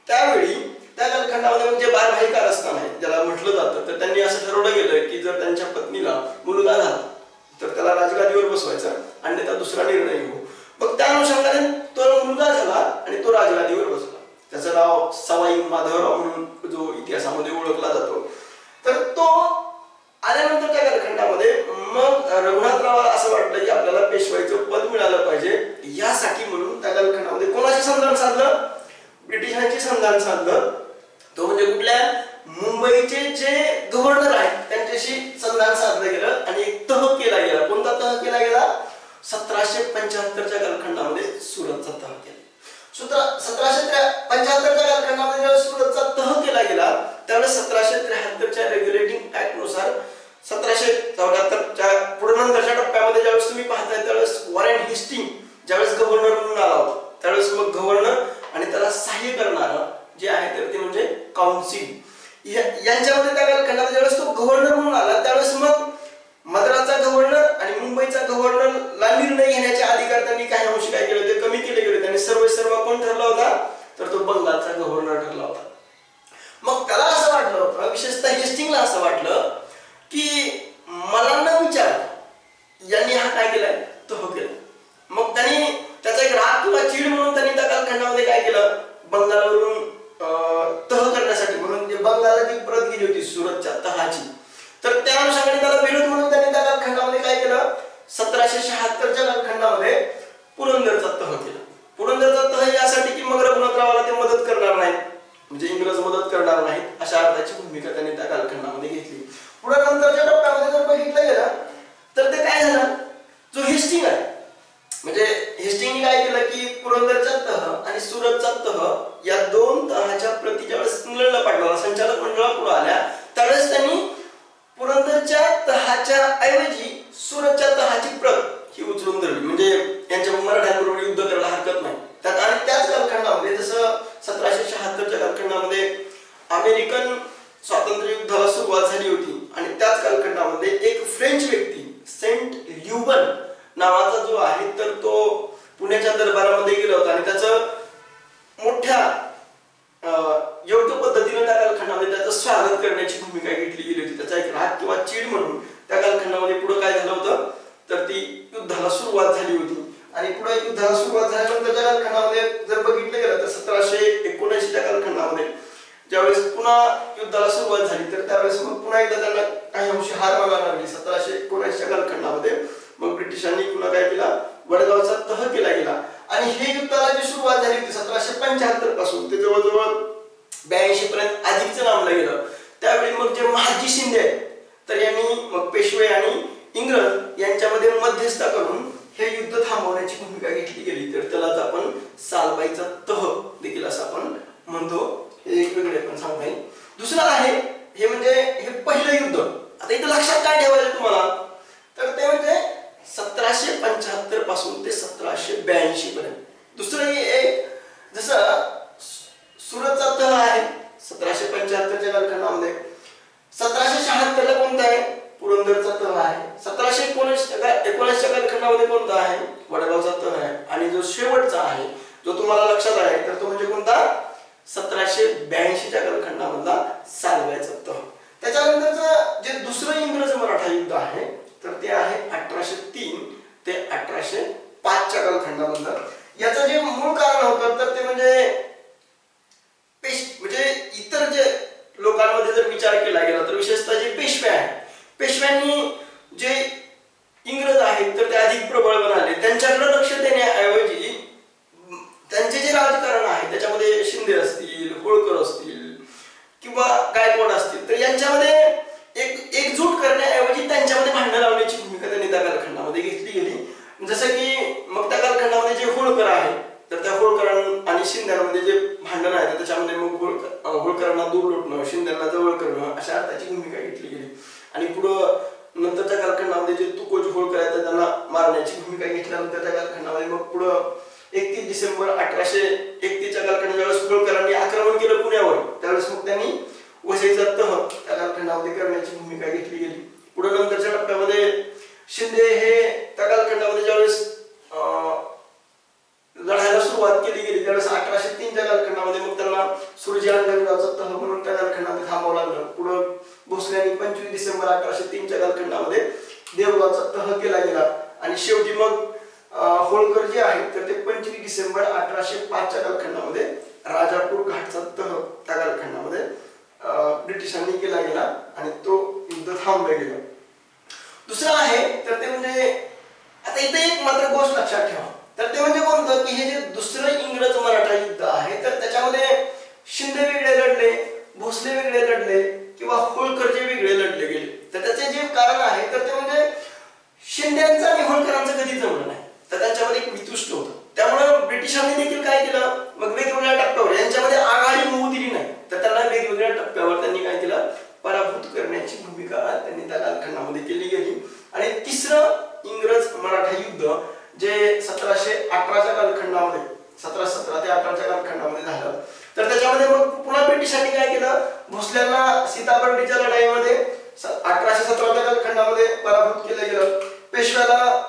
त्यावेळी त्या कालखंडामध्ये म्हणजे बारभाई कारस्थान आहे ज्याला म्हटलं जातं तर त्यांनी असं ठरवलं गेलं की जर त्यांच्या पत्नीला मुलगा झाला तर त्याला राजगादीवर बसवायचा आणि त्याचा दुसरा निर्णय घेऊ. मग त्या अनुषंगाने तो मुलगा झाला आणि तो राजगादीवर बसला. त्याचं नाव सवाई माधवराव म्हणून जो इतिहासामध्ये ओळखला जातो. तर तो आल्यानंतर त्या कालखंडामध्ये मग रघुनाथरावाला असं वाटलं की आपल्याला पेशवाईचं पद मिळालं पाहिजे. यासाठी म्हणून त्या कालखंडामध्ये कोणाशी संधान साधलं ब्रिटिशांची संधान साधलं. तो म्हणजे कुठल्या मुंबईचे जे गव्हर्नर आहेत त्यांच्याशी संधान साधलं गेलं आणि एक तह केला गेला. कोणता तह केला गेला? 1775च्या कालखंडामध्ये सुरतचा तह केला. 1775च्या कालखंडामध्ये जेव्हा सुरतचा तह केला गेला त्यावेळेस 1773च्या रेग्युलेटिंग ऍक्ट नुसार 1774च्या पुढे नंतरच्या टप्प्यामध्ये ज्यावेळेस तुम्ही पाहताय त्यावेळेस वॉरेन हेस्टिंग ज्यावेळेस गव्हर्नर म्हणून आला होता त्यावेळेस मग गव्हर्नर आणि त्याला सहाय्य करणारं जे आहे तर ते म्हणजे काउन्सिल यांच्यामध्ये त्या कालखंडामध्ये ज्यावेळेस तो गव्हर्नर म्हणून आला त्यावेळेस मग मद्रासचा गव्हर्नर आणि मुंबईचा गव्हर्नरला निर्णय घेण्याचे अधिकार त्यांनी काही अंशी काय केले ते कमी केले गेले. त्यांनी सर्व कोण ठरला होता तर तो बंगालचा गव्हर्नर ठरला होता. मग त्याला असं वाटलं होतं विशेषतः हेस्टिंगला असं वाटलं की मला न विचार यांनी हा काय केलाय तह केला. मग त्यांनी त्याचा एक राग किंवा चीड म्हणून त्यांनी त्या कालखंडामध्ये काय केलं बंगालवरून तह करण्यासाठी म्हणून जे बंगालला जी प्रत गेली होती सुरतच्या तहाची तर त्या अनुषंगाने त्याला विरोध म्हणून त्यांनी त्या कालखंडामध्ये काय केलं 1776च्या कालखंडामध्ये पुरंदरचा तह केला. पुरंदरचा तह यासाठी की मग रघुनाथरावाला ते मदत करणार नाहीत म्हणजे इंग्रज मदत करणार नाहीत अशा अर्थाची भूमिका त्यांनी त्या कालखंडामध्ये घेतली. पुढे नंतरच्या टप्प्यामध्ये जर बघितलं गेलं तर ते काय झालं जो हेस्टिंग आहे म्हणजे हेस्टिंगने काय केलं की पुरंदरचा तह आणि सुरतचा तह या दोन तहाच्या प्रती ज्यावेळेस इंग्लंडला पाठवला संचालक मंडळापुढे आल्या त्यावेळेस त्यांनी पुरंदरच्या तहाच्या ऐवजी सुरतच्या तहाची प्रत ही उचलून धरली म्हणजे यांच्या मराठ्यांबरोबर युद्ध करायला हरकत नाही. आणि त्याच कालखंडामध्ये जसं 1776च्या कालखंडामध्ये अमेरिकन स्वातंत्र्य युद्धाला सुरुवात झाली होती आणि त्याच कालखंडामध्ये एक फ्रेंच व्यक्ती सेंट ल्युबन नावाचा जो आहे तर तो पुण्याच्या दरबारामध्ये गेला होता आणि त्याचं मोठ्या योग्य पद्धतीने त्या कालखंडामध्ये त्याचं स्वागत करण्याची भूमिका घेतली गेली होती. त्याचा एक राग किंवा चीड म्हणून त्या कालखंडामध्ये पुढे काय झालं होतं तर ती युद्धाला सुरुवात झाली होती आणि पुढे युद्धाला सुरुवात झाल्यानंतरच्या कालखंडामध्ये जर बघितलं गेलं तर 1779च्या कालखंडामध्ये ज्यावेळेस पुन्हा युद्धाला सुरुवात झाली तर त्यावेळेस मग पुन्हा एकदा त्यांना काही अंशी हार मागायला लागली. 1779च्या कालखंडामध्ये मग ब्रिटिशांनी पुन्हा काय केला वडगावचा तह केला गेला आणि हे युद्धाला जी सुरुवात झाली होती 1775 पासून ते जवळजवळ 82 पर्यंत अधिकचं नामलं गेलं. त्यावेळी मग जे महाजी शिंदे आहेत तर यांनी मग पेशवे आणि इंग्रज यांच्यामध्ये मध्यस्थता करून हे युद्ध थांबवण्याची भूमिका घेतली गेली तर त्यालाच आपण सालबाईचा तह देखील असं आपण म्हणतो. हे एक वेगळे पण सांगता येईल. दुसरं आहे हे म्हणजे हे पहिलं युद्ध. आता इथं लक्षात काय ठेवायचं तुम्हाला तर ते म्हणजे 1775 पासून ते 1782 पर्यंत. दुसरं एक जसं सुरतचा तह आहे 1775च्या कालखंडामध्ये 1776ला कोणता आहे पुरंदरचा तह आहे. 1719च्या कालखंडामध्ये कोणता आहे वडगावचा तह आहे आणि जो शेवटचा आहे जो तुम्हाला लक्षात आहे तर तो म्हणजे कोणता 1782च्या कालखंडामधला सालबाईचा तह. त्याच्यानंतरचं जे दुसरं इंग्रज मराठा युद्ध आहे तर ते आहे 1803 ते 1805च्या कालखंडामधलं. याचं जे मूळ कारण होतं तर ते म्हणजे इतर जे लोकांमध्ये जर विचार केला गेला तर विशेषतः जे पेशवे आहेत पेशव्यांनी जे इंग्रज आहेत तर ते अधिक प्रबळ बनाले त्यांच्याकडे लक्ष देण्याऐवजी त्यांचे जे राजकारण आहे त्याच्यामध्ये शिंदे असतील होळकर असतील किंवा गायकवाड असतील तर यांच्यामध्ये एकजूट करण्याऐवजी त्यांच्यामध्ये भांडण लावण्याची भूमिका त्यांनी त्या कालखंडामध्ये घेतली गेली. जसं की मग त्या कालखंडामध्ये जे होळकर आहे तर त्या होळकरां आणि शिंद्यांमध्ये जे भांडण आहे त्याच्यामध्ये मग होळकरांना दूर लोटणं शिंद्यांना जवळ करणं अशा अर्थाची भूमिका घेतली गेली आणि पुढं नंतरच्या कालखंडामध्ये जे तुकोजी होळकर आहेत त्यांना मारण्याची भूमिका घेतल्यानंतर त्या कालखंडामध्ये मग पुढं 31 डिसेंबर 1831च्या कालखंडात ज्यावेळेस होळकरांनी आक्रमण केलं पुण्यावर त्यावेळेस मग त्यांनी वसईचा तह त्या कालखंडामध्ये करण्याची भूमिका घेतली गेली. पुढे नंतरच्या टप्प्यामध्ये शिंदे हे त्या कालखंडामध्ये ज्यावेळेस लढायला सुरुवात केली गेली त्यावेळेस 1803च्या कालखंडामध्ये मग त्यांना सुरजी अंडरगावचा तह म्हणून त्या कालखंडामध्ये थांबावं लागलं. पुढे भोसलेंनी 25 डिसेंबर 1803च्या कालखंडामध्ये देवगावचा तह केला गेला आणि शेवटी मग होळकर जे आहेत तर ते 25 डिसेंबर 1805च्या कालखंडामध्ये राजापूर घाटचा तह त्या कालखंडामध्ये ब्रिटिशांनी केला गेला आणि तो युद्ध थांबलं गेलं. दुसरं आहे तर ते म्हणजे आता इथे एक मात्र गोष्ट लक्षात ठेवा तर ते म्हणजे कोणतं की हे जे दुसरं इंग्रज मराठा युद्ध आहे तर त्याच्यामध्ये शिंदे वेगळे लढले भोसले वेगळे लढले किंवा होळकर जे वेगळे लढले गेले, तर त्याचे जे कारण आहे तर ते म्हणजे शिंद्यांचं आणि होळकरांचं कधी जमलं नाही, तर त्यांच्यामध्ये एक वितुष्ट होतं. त्यामुळे ब्रिटिशांनी देखील काय केलं, मग वेगवेगळ्या टप्प्यावर यांच्यामध्ये आघाडी होऊ दिली नाही, तर त्यांना वेगवेगळ्या टप्प्यावर त्यांनी काय केलं, पराभूत करण्याची भूमिका त्यांनी त्या कालखंडामध्ये केली गेली. आणि तिसरं इंग्रज मराठा युद्ध जे 1718च्या कालखंडामध्ये 1717 ते 18च्या कालखंडामध्ये झालं, तर त्याच्यामध्ये मग पुन्हा ब्रिटिशांनी काय केलं, भोसल्यांना सीताबर्डीच्या लढाईमध्ये 1817च्या कालखंडामध्ये पराभूत केलं गेलं. पेशव्याला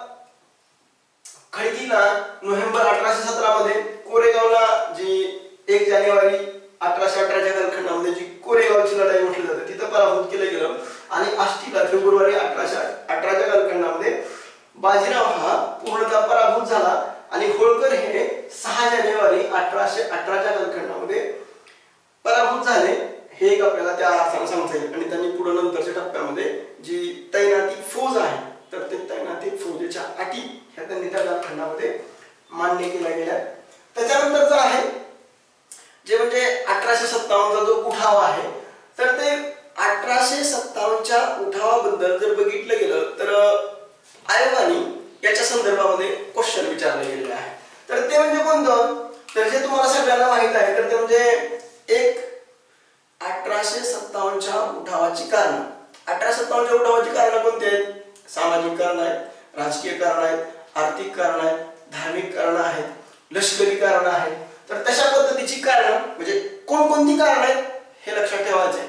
खळगीला नोव्हेंबर 1817 मध्ये, कोरेगावला जी 1 जानेवारी 1818च्या कालखंडामध्ये जी कोरेगावची लढाई म्हटली जाते तिथं पराभूत केलं गेलं. आणि आष्टीला फेब्रुवारी 1818च्या कालखंडामध्ये बाजीराव हा पूर्णतः पराभूत झाला आणि होळकर हे 6 जानेवारी 1818च्या कालखंडामध्ये पराभूत झाले. हे एक आपल्याला त्या अर्थाने सांगता येईल. आणि त्यांनी पुढे नंतरच्या टप्प्यामध्ये जी तैनाती फौज आहे तर ते तैनाती फौजेच्या अटी ह्या त्यांनी त्या कालखंडामध्ये मान्य केल्या गेल्या. त्याच्यानंतरचं आहे जे म्हणजे 1857चा जो उठाव आहे, तर ते 1857च्या उठावाबद्दल जर बघितलं गेलं तर आयोगाने याच्या संदर्भामध्ये क्वेश्चन विचारले गेलेले आहे. तर ते म्हणजे कोणतं, तर जे तुम्हाला सगळ्यांना माहित आहे तर ते म्हणजे एक 1857च्या उठावाची कारण. 1857च्या उठावाची कारण कोणती आहेत, सामाजिक कारण आहेत, राजकीय कारण आहेत, आर्थिक कारण आहेत, धार्मिक कारण आहेत, लष्करी कारण आहेत. तर तशा पद्धतीची कारण म्हणजे कोणकोणती कारण आहेत हे लक्षात ठेवायचे.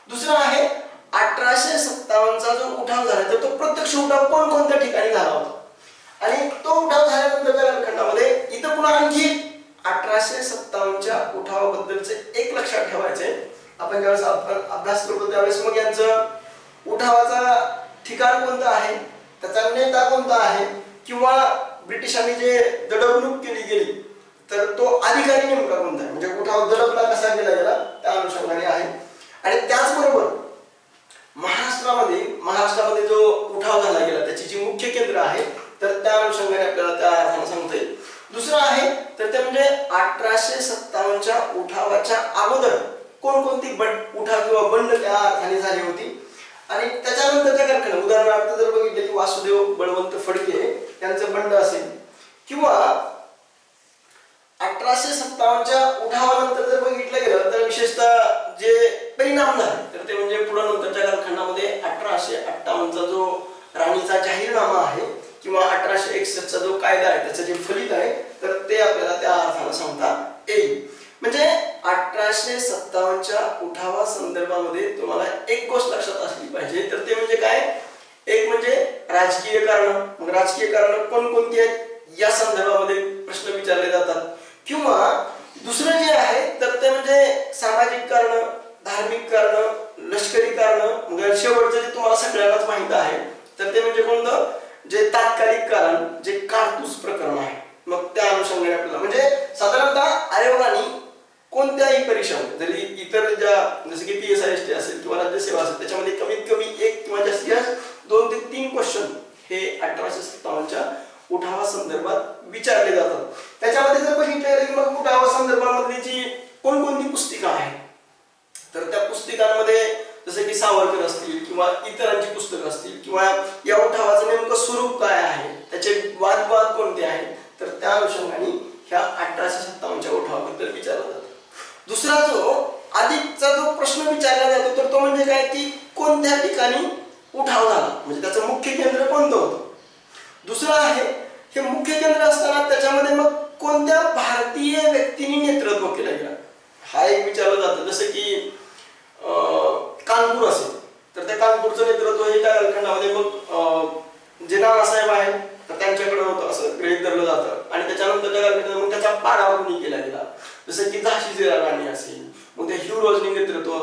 दुसरं आहे 1857चा जो उठाव झाला तर तो प्रत्यक्ष उठाव कोणकोणत्या ठिकाणी झाला होता आणि तो उठाव झाल्यानंतरच्या कालखंडामध्ये इथं पुन्हा आणखी 1857च्या उठावाबद्दलचे एक लक्षात ठेवायचे. आपण ज्यावेळेस अभ्यास करतो त्यावेळेस मग यांचं उठावाचा ठिकाण कोणतं आहे, त्याचा नेता कोणता आहे, किंवा ब्रिटिशांनी जे दडपणूक केली गेली तर तो अधिकारी नेमका कोणता आहे, म्हणजे उठाव दडपला कसा केला गेला त्या अनुषंगाने आहे. आणि त्याचबरोबर महाराष्ट्रामध्ये जो उठाव झाला गेला त्याची जी मुख्य केंद्र आहे तर त्या अनुषंगाने आपल्याला त्या अर्थाने सांगता येईल. दुसरं आहे तर ते म्हणजे 1857च्या उठावाच्या अगोदर कोणकोणती उठाव किंवा बंड त्या अर्थाने झाली होती. आणि त्याच्यानंतरच्या कालखंड उदाहरणार्थ जर बघितलं की वासुदेव बळवंत फडके यांचं बंड असेल किंवा 1857च्या उठावानंतर जर बघितलं गेलं तर विशेषतः जे परिणाम झाले तर ते म्हणजे पुढे नंतरच्या कालखंडामध्ये 1858चा जो राणीचा जाहीरनामा आहे किंवा 1861चा जो कायदा आहे त्याचं जे फलित आहे तर ते आपल्याला त्या अर्थाने सांगता येईल. म्हणजे 1857च्या उठावा संदर्भामध्ये तुम्हाला एक गोष्ट लक्षात असली पाहिजे तर ते म्हणजे काय, एक म्हणजे राजकीय कारण. मग राजकीय कारण कोणकोणती आहेत या संदर्भामध्ये प्रश्न विचारले जातात. किंवा दुसरं जे आहे तर ते म्हणजे सामाजिक कारण, धार्मिक कारण, लष्करी कारण. मग शेवटचं जे तुम्हाला सगळ्यांनाच माहित आहे तर ते म्हणजे कोणतं, जे तात्कालिक कारण, जे कारतूस प्रकरण आहे. मग त्या अनुषंगाने आपल्याला म्हणजे साधारणतः आयोगाने कोणत्याही परीक्षा जरी इतर ज्या जसे की PSIST असेल किंवा राज्यसेवा असेल त्याच्यामध्ये कमीत कमी एक किंवा जास्तीत जास्त 2 ते 3 क्वेश्चन हे 1857च्या उठावा संदर्भात विचारले जातात. त्याच्यामध्ये जर बघितलं की मग उठावा संदर्भामधली जी कोणकोणती पुस्तिका आहे तर त्या पुस्तिकांमध्ये जसे की सावरकर असतील किंवा इतरांची पुस्तकं असतील किंवा या उठावाचं नेमकं स्वरूप काय आहे, त्याचे वादविवाद कोणते आहेत तर त्या अनुषंगाने ह्या 1857च्या उठावाबद्दल विचारलं जातं. दुसरा जो अधिकचा जो प्रश्न विचारला जातो तर तो म्हणजे काय की कोणत्या ठिकाणी उठाव झाला, म्हणजे त्याचं मुख्य केंद्र कोणतं होतं. दुसरं आहे हे मुख्य केंद्र असताना त्याच्यामध्ये मग कोणत्या भारतीय व्यक्तींनी नेतृत्व केलं गेलं हा एक विचारलं जातं. जसं की कानपूर असेल तर त्या कानपूरचं नेतृत्व हे त्या कालखंडामध्ये मग जे नानासाहेब आहेत तर त्यांच्याकडे होतं असं गृहीत धरलं जातं. आणि त्याच्यानंतर त्या कालखंडामध्ये मग त्याचा पाडाव कोणी केला गेला, जसं की झाशीची राणी असेल मग ते ह्यूरोजनी नेतृत्व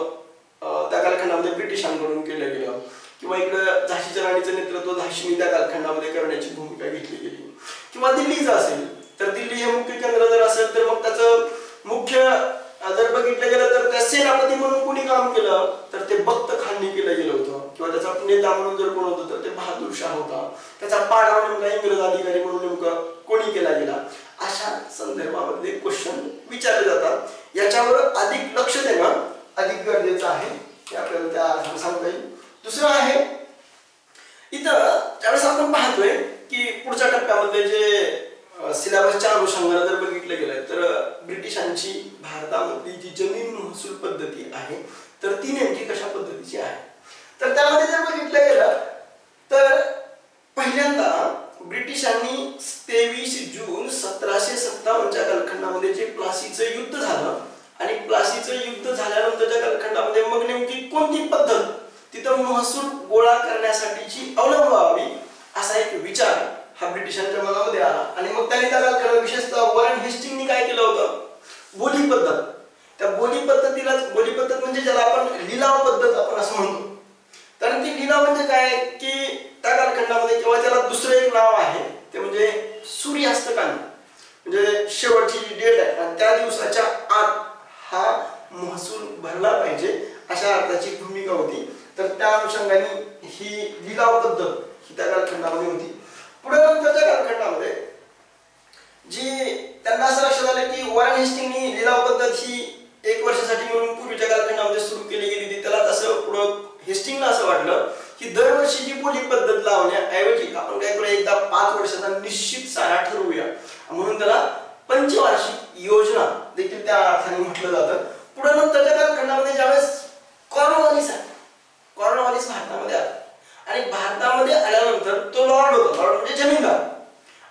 त्या कालखंडामध्ये ब्रिटिशांकडून केलं गेलं. किंवा इकडं झाशीच्या राणीचं नेतृत्व झाशीने त्या कालखंडामध्ये करण्याची भूमिका घेतली गेली. किंवा दिल्लीचं असेल तर दिल्ली हे मुख्य केंद्र जर असेल तर मग त्याचं मुख्य जर बघितलं गेलं तर त्या सेनापती म्हणून कोणी काम केलं तर ते बख्त खाननी केलं गेलं होतं. किंवा त्याचा नेता म्हणून जर कोण होतं तर ते बहादूर शाह होता. त्याचा पाडाव नेमका इंग्रज अधिकारी म्हणून नेमकं कोणी केला गेला अशा संदर्भामध्ये क्वेश्चन विचारले जातात. याच्यावर अधिक लक्ष देणं अधिक गरजेचं गरजेचं आहे हे आपल्याला त्या अर्थाने सांगता येईल. दुसरं आहे इथं ज्यावेळेस आपण पाहतोय की पुढच्या टप्प्यामध्ये जे सिलेबसच्या अनुषंगाने जर बघितलं गेलं तर ब्रिटिशांची भारतामधली जी जमीन महसूल पद्धती आहे तर ती नेमकी कशा पद्धतीची आहे. तर त्यामध्ये जर बघितलं गेलं तर पहिल्यांदा ब्रिटिशांनी 23 जून 1757च्या कालखंडामध्ये जे प्लासीचं युद्ध झालं आणि प्लासीचं युद्ध झाल्यानंतरच्या कालखंडामध्ये मग नेमकी कोणती पद्धत तिथं महसूल गोळा करण्यासाठीची अवलंबावी असा एक विचार हा ब्रिटिशांच्या मनामध्ये आला आणि मग त्यांनी त्या कालखंडात विशेषतः वॉरेन हेस्टिंगनी काय केलं होतं बोली पद्धत. त्या बोली पद्धत म्हणजे ज्याला आपण लिलाव पद्धत आपण असं म्हणतो. तर ती लिलाव म्हणजे काय की त्या कालखंडामध्ये किंवा त्याला दुसरं एक नाव आहे ते म्हणजे सूर्यास्तकाल म्हणजे शेवटची जी डेट आहे आणि त्या दिवसाच्या आत हा महसूल भरला पाहिजे अशा अर्थाची भूमिका होती. तर त्या अनुषंगाने ही लिलाव पद्धत ही त्या कालखंडामध्ये होती. पुढे नंतरच्या कालखंडामध्ये जी त्यांना असं लक्षात आलं की वॉरेन हेस्टिंगनी लिलाव पद्धत ही 1 वर्षासाठी म्हणून पूर्वीच्या कालखंडामध्ये सुरू केली गेली होती. त्याला तसं पुढं हेस्टिंगला असं वाटलं की दरवर्षीची बोली पद्धत लावण्याऐवजी आपण काय करूया एकदा 5 वर्षाचा निश्चित सारा ठरवूया म्हणून त्याला पंचवार्षिक योजना देखील त्या अर्थाने म्हटलं जातं. पुढे नंतरच्या कालखंडामध्ये ज्यावेळेस कॉर्नवॉलिस भारतामध्ये आला आणि भारतामध्ये आल्यानंतर तो लॉर्ड होता. लॉर्ड म्हणजे जमीनदार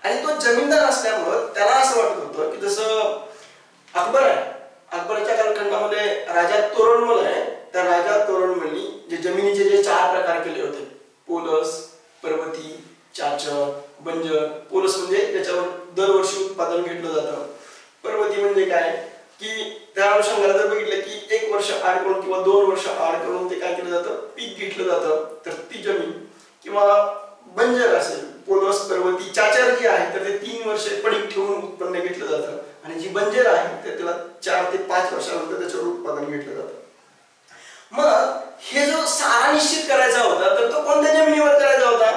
आणि तो जमीनदार असल्यामुळं त्याला असं वाटत होतं की जसं अकबर आहे अकबरच्या कालखंडामध्ये राजा तोरणमल आहे त्या राजा तोरणमलनी जे जमिनीचे जे 4 प्रकार केले होते पोलस पर्वती चाचर बंजर. पोलस म्हणजे त्याच्यावर दरवर्षी उत्पादन घेतलं जातं. पर्वती म्हणजे काय की त्या अनुषंगाला जर बघितलं की 1 वर्ष आड करून किंवा 2 वर्ष आड करून ते काय केलं जातं पीक घेतलं जातं तर ती जमीन. किंवा बंजर असेल पोलस पर्वती चाचर जी आहे तर ते 3 वर्ष पडीक ठेवून उत्पन्न घेतलं जातं आणि जी बंजर आहे तर त्याला 4 ते 5 वर्षानंतर त्याच्यावर उत्पादन घेतलं जातं. मग हे जो सारा निश्चित करायचा होता तर तो कोणत्या जमिनीवर करायचा होता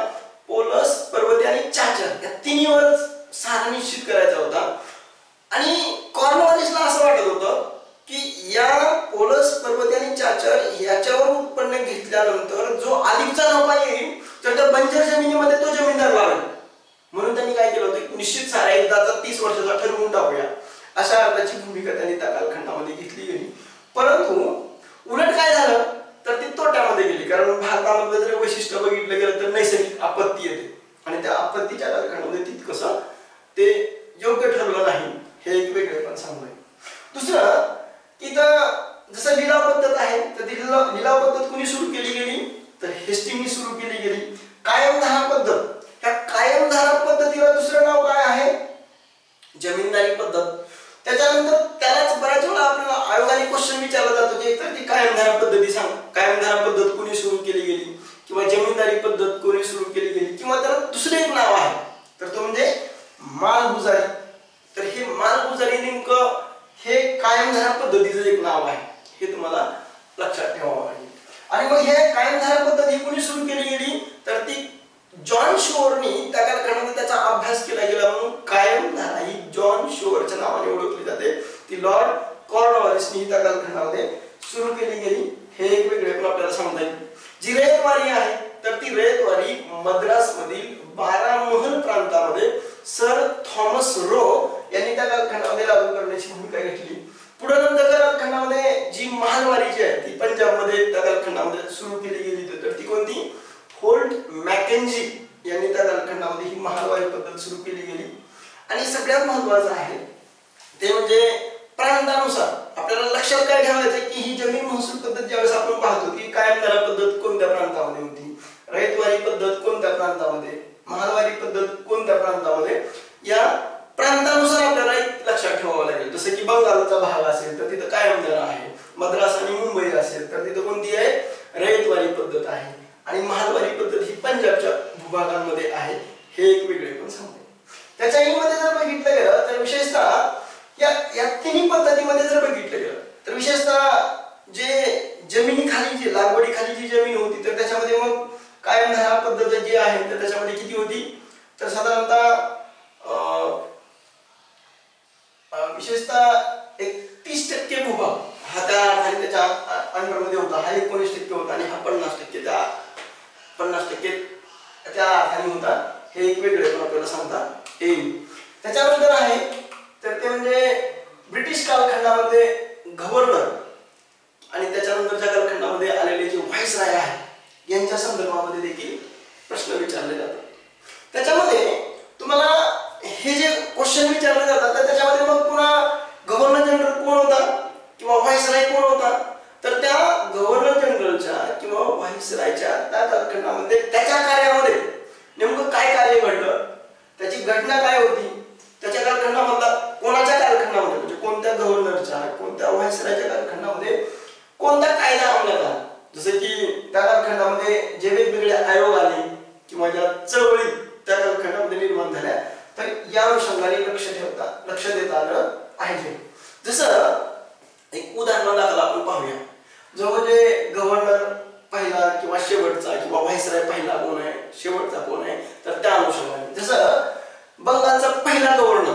पोलस पर्वती आणि चाचर या तिन्हीवरच सारा निश्चित करायचा होता. आणि कॉर्नवॉलिसला असं वाटत होतं की या पोलस पर्वती आणि चाचर याच्यावर उत्पन्न घेतल्यानंतर जो अधिकचा नफा येईल तर त्या बंजर जमिनीमध्ये तो जमीनदार लावेल म्हणून त्यांनी काय केलं होतं निश्चित सारा एकदाचा 30 वर्षाचा ठरवून टाकूया अशा अर्थाची भूमिका त्यांनी त्या कालखंडामध्ये घेतली गेली. परंतु उलट काय झालं तर ती तोट्यामध्ये गेली कारण भारतामधलं जर वैशिष्ट्य बघितलं गेलं तर नैसर्गिक आपत्ती येते आणि त्या आपत्तीच्या कालखंडामध्ये तितकंसं ते योग्य ठरलं नाही हे एक वेगळे पण सांगूया. दुसरं इथं जसं लिलाव पद्धत आहे तर ती लिलाव पद्धत कोणी सुरू केली गेली तर हेस्टिंगनी सुरू केली गेली. कायमधारा पद्धत त्या कायमधारा पद्धतीला दुसरं नाव काय आहे जमीनदारी पद्धत. त्याच्यानंतर त्यालाच बऱ्याच वेळा आपल्याला आयोगाने क्वेश्चन विचारला जातो की एकतर ती कायमधारा पद्धती सांग कायमधारा पद्धत कोणी सुरू केली गेली किंवा जमीनदारी पद्धत कोणी सुरू केली गेली किंवा त्याला दुसरे एक नाव आहे तर तो म्हणजे मालगुजारी. तर हे मालगुजारी नेमकं हे कायमधारा पद्धतीचं एक नाव आहे हे तुम्हाला लक्षात ठेवावं लागेल. आणि मग हे कायमधारा पद्धत ही कोणी सुरू केली गेली तर ती जॉन शोअरनी त्या कालखंडामध्ये त्याचा अभ्यास केला गेला म्हणून कायमधारा ही जॉन शोअरच्या नावाने ओळखली जाते. ती लॉर्ड कॉर्नवॉलिसनी त्या कालखंडामध्ये सुरू केली गेली हे एक वेगळे पण आपल्याला सांगता येईल. जी रयतवारी आहे तर ती रयतवारी मद्रास मधील बारामहल प्रांतामध्ये सर थॉमस रो यांनी त्या कालखंडामध्ये लागू करण्याची भूमिका घेतली. पुढे नंतरच्या कालखंडामध्ये जी महालवारी जी आहे ती पंजाबमध्ये त्या कालखंडामध्ये सुरू केली गेली तर ती कोणती होल्ट मॅकेंजी यांनी त्या कालखंडामध्ये ही महालवारी पद्धत सुरू केली गेली. आणि सगळ्यात महत्त्वाचं आहे ते म्हणजे प्रांतानुसार आपल्याला लक्षात काय ठेवायचं की ही जमीन महसूल पद्धत ज्यावेळेस आपण पाहतो की कायमधारा पद्धत कोणत्या प्रांतामध्ये होती रयतवारी पद्धत कोणत्या प्रांतामध्ये महालवारी पद्धत कोणत्या प्रांतामध्ये या प्रांतानुसार आपल्याला लक्षात ठेवावं लागेल. जसं की बंगालचा भाग असेल तर तिथं कायमधारा आहे मद्रास आणि मुंबई असेल तर तिथं कोणती आहे रयतवारी पद्धत आहे आणि महालवारी पद्धत ही पंजाबच्या भूभागांमध्ये आहे हे एक वेगळे पण सांगते. त्याच्याही मध्ये जर बघितलं गेलं तर विशेषतः या तिन्ही पद्धतीमध्ये जर बघितलं गेलं तर विशेषतः जे जमिनीखाली जी लागवडीखाली जी जमीन होती तर त्याच्यामध्ये मग कायमधारा पद्धत जी आहे तर त्याच्यामध्ये किती होती तर साधारणतः विशेषतः 31% भूभाग हा त्या अर्थाने त्याच्या अंडरमध्ये होता, हा 19% होता आणि हा 50% त्या 50% त्या अर्थाने होता. हे एक वेगळे पण आपल्याला सांगता येईल. त्याच्यानंतर आहे तर ते म्हणजे ब्रिटिश कालखंडामध्ये गव्हर्नर आणि त्याच्यानंतरच्या कालखंडामध्ये आलेले जे व्हाईसराय आहे यांच्या संदर्भामध्ये देखील प्रश्न विचारले जातात. त्याच्यामध्ये तुम्हाला हे जे क्वेश्चन विचारले जातात तर त्याच्यामध्ये मग पुन्हा गव्हर्नर जनरल कोण होता किंवा व्हाईसराय कोण होता, तर त्या गव्हर्नर जनरलच्या किंवा व्हाईसरायच्या त्या कालखंडामध्ये त्याच्या कार्यामध्ये नेमकं काय कार्य घडलं, त्याची घटना काय होती, त्याच्या कालखंडामधला कोणाच्या कालखंडामध्ये म्हणजे कोणत्या गव्हर्नरच्या कोणत्या व्हाईसरायच्या कालखंडामध्ये कोणता कायदा अंमलात आला, जसं की त्या कालखंडामध्ये जे वेगवेगळे आयोग आले किंवा ज्या चळवळी त्या कालखंडामध्ये निर्माण झाल्या, तर या अनुषंगाने लक्ष देता आलं आहे. जसं एक उदाहरण दाखल आपण पाहूया. जो म्हणजे गव्हर्नर पहिला किंवा शेवटचा किंवा व्हाईसराय पहिला कोण आहे शेवटचा कोण आहे, तर त्या अनुषंगाने जसं बंगालचा पहिला गव्हर्नर,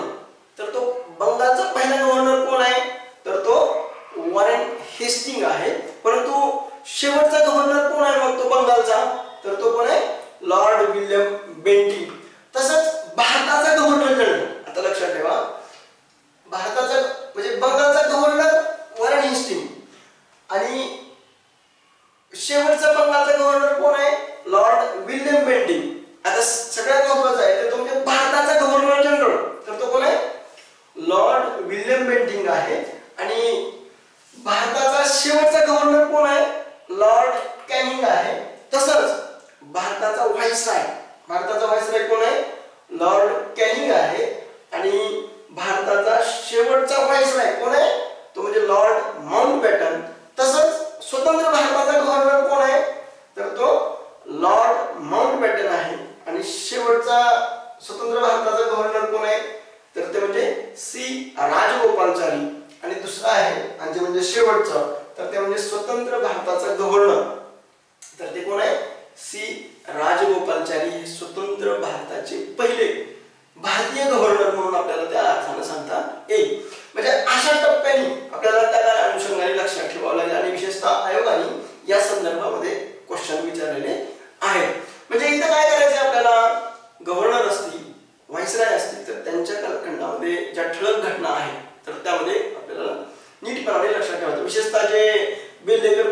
तर तो बंगालचा पहिला गव्हर्नर कोण आहे, तर तो वॉरेन हेस्टिंग आहे. परंतु शेवटचा गव्हर्नर कोण आहे मग तो बंगालचा, तर तो कोण आहे, लॉर्ड विल्यम बेंटिंक. तसंच भारताचा गव्हर्नर जनरल, आता लक्षात ठेवा, भारताचा म्हणजे बंगालचा गव्हर्नर वॉरेन हेस्टिंग आणि शेवटचा बंगालचा गव्हर्नर कोण आहे, लॉर्ड विल्यम बेंटिंक. आता सगळ्यात महत्त्वाचं आहे तर तो म्हणजे भारताचा गव्हर्नर जनरल, तर तो कोण आहे, लॉर्ड विल्यम बेंटिंक आहे. आणि भारताचा शेवटचा गव्हर्नर कोण आहे, लॉर्ड कॅनिंग आहे. तसंच भारताचा व्हाईसराय कोण आहे, लॉर्ड कॅनिंग आहे. आणि भारताचा शेवटचा व्हाईसराय कोण आहे, तो म्हणजे लॉर्ड माउंटबॅटन. तसंच स्वतंत्र भारताचा गव्हर्नर कोण आहे, तर तो लॉर्ड माउंटबॅटन आहे. आणि शेवटचा स्वतंत्र भारताचा गव्हर्नर कोण आहे, तर ते म्हणजे सी राजगोपालाचारी. आणि दुसरा आहे आणि जे म्हणजे शेवटचं तर ते म्हणजे स्वतंत्र भारताचा गव्हर्नर, तर ते कोण आहे, सी राजगोपालाचारी. हे स्वतंत्र भारताचे पहिले भारतीय गव्हर्नर म्हणून आपल्याला त्या अर्थाने सांगता येईल. म्हणजे अशा टप्प्याने आपल्याला त्या अनुषंगाने लक्षात ठेवावं लागेल आणि विशेषतः आयोगाने या संदर्भामध्ये क्वेश्चन विचारलेले आहेत. म्हणजे इथं काय करायचं आपल्याला, गव्हर्नर असतील व्हाईसराय असतील तर त्यांच्या कालखंडामध्ये ज्या ठळक घटना आहेत तर त्यामध्ये आपल्याला नीटपणाने लक्षात ठेवायचं. विशेषतः जे बेल्लेकर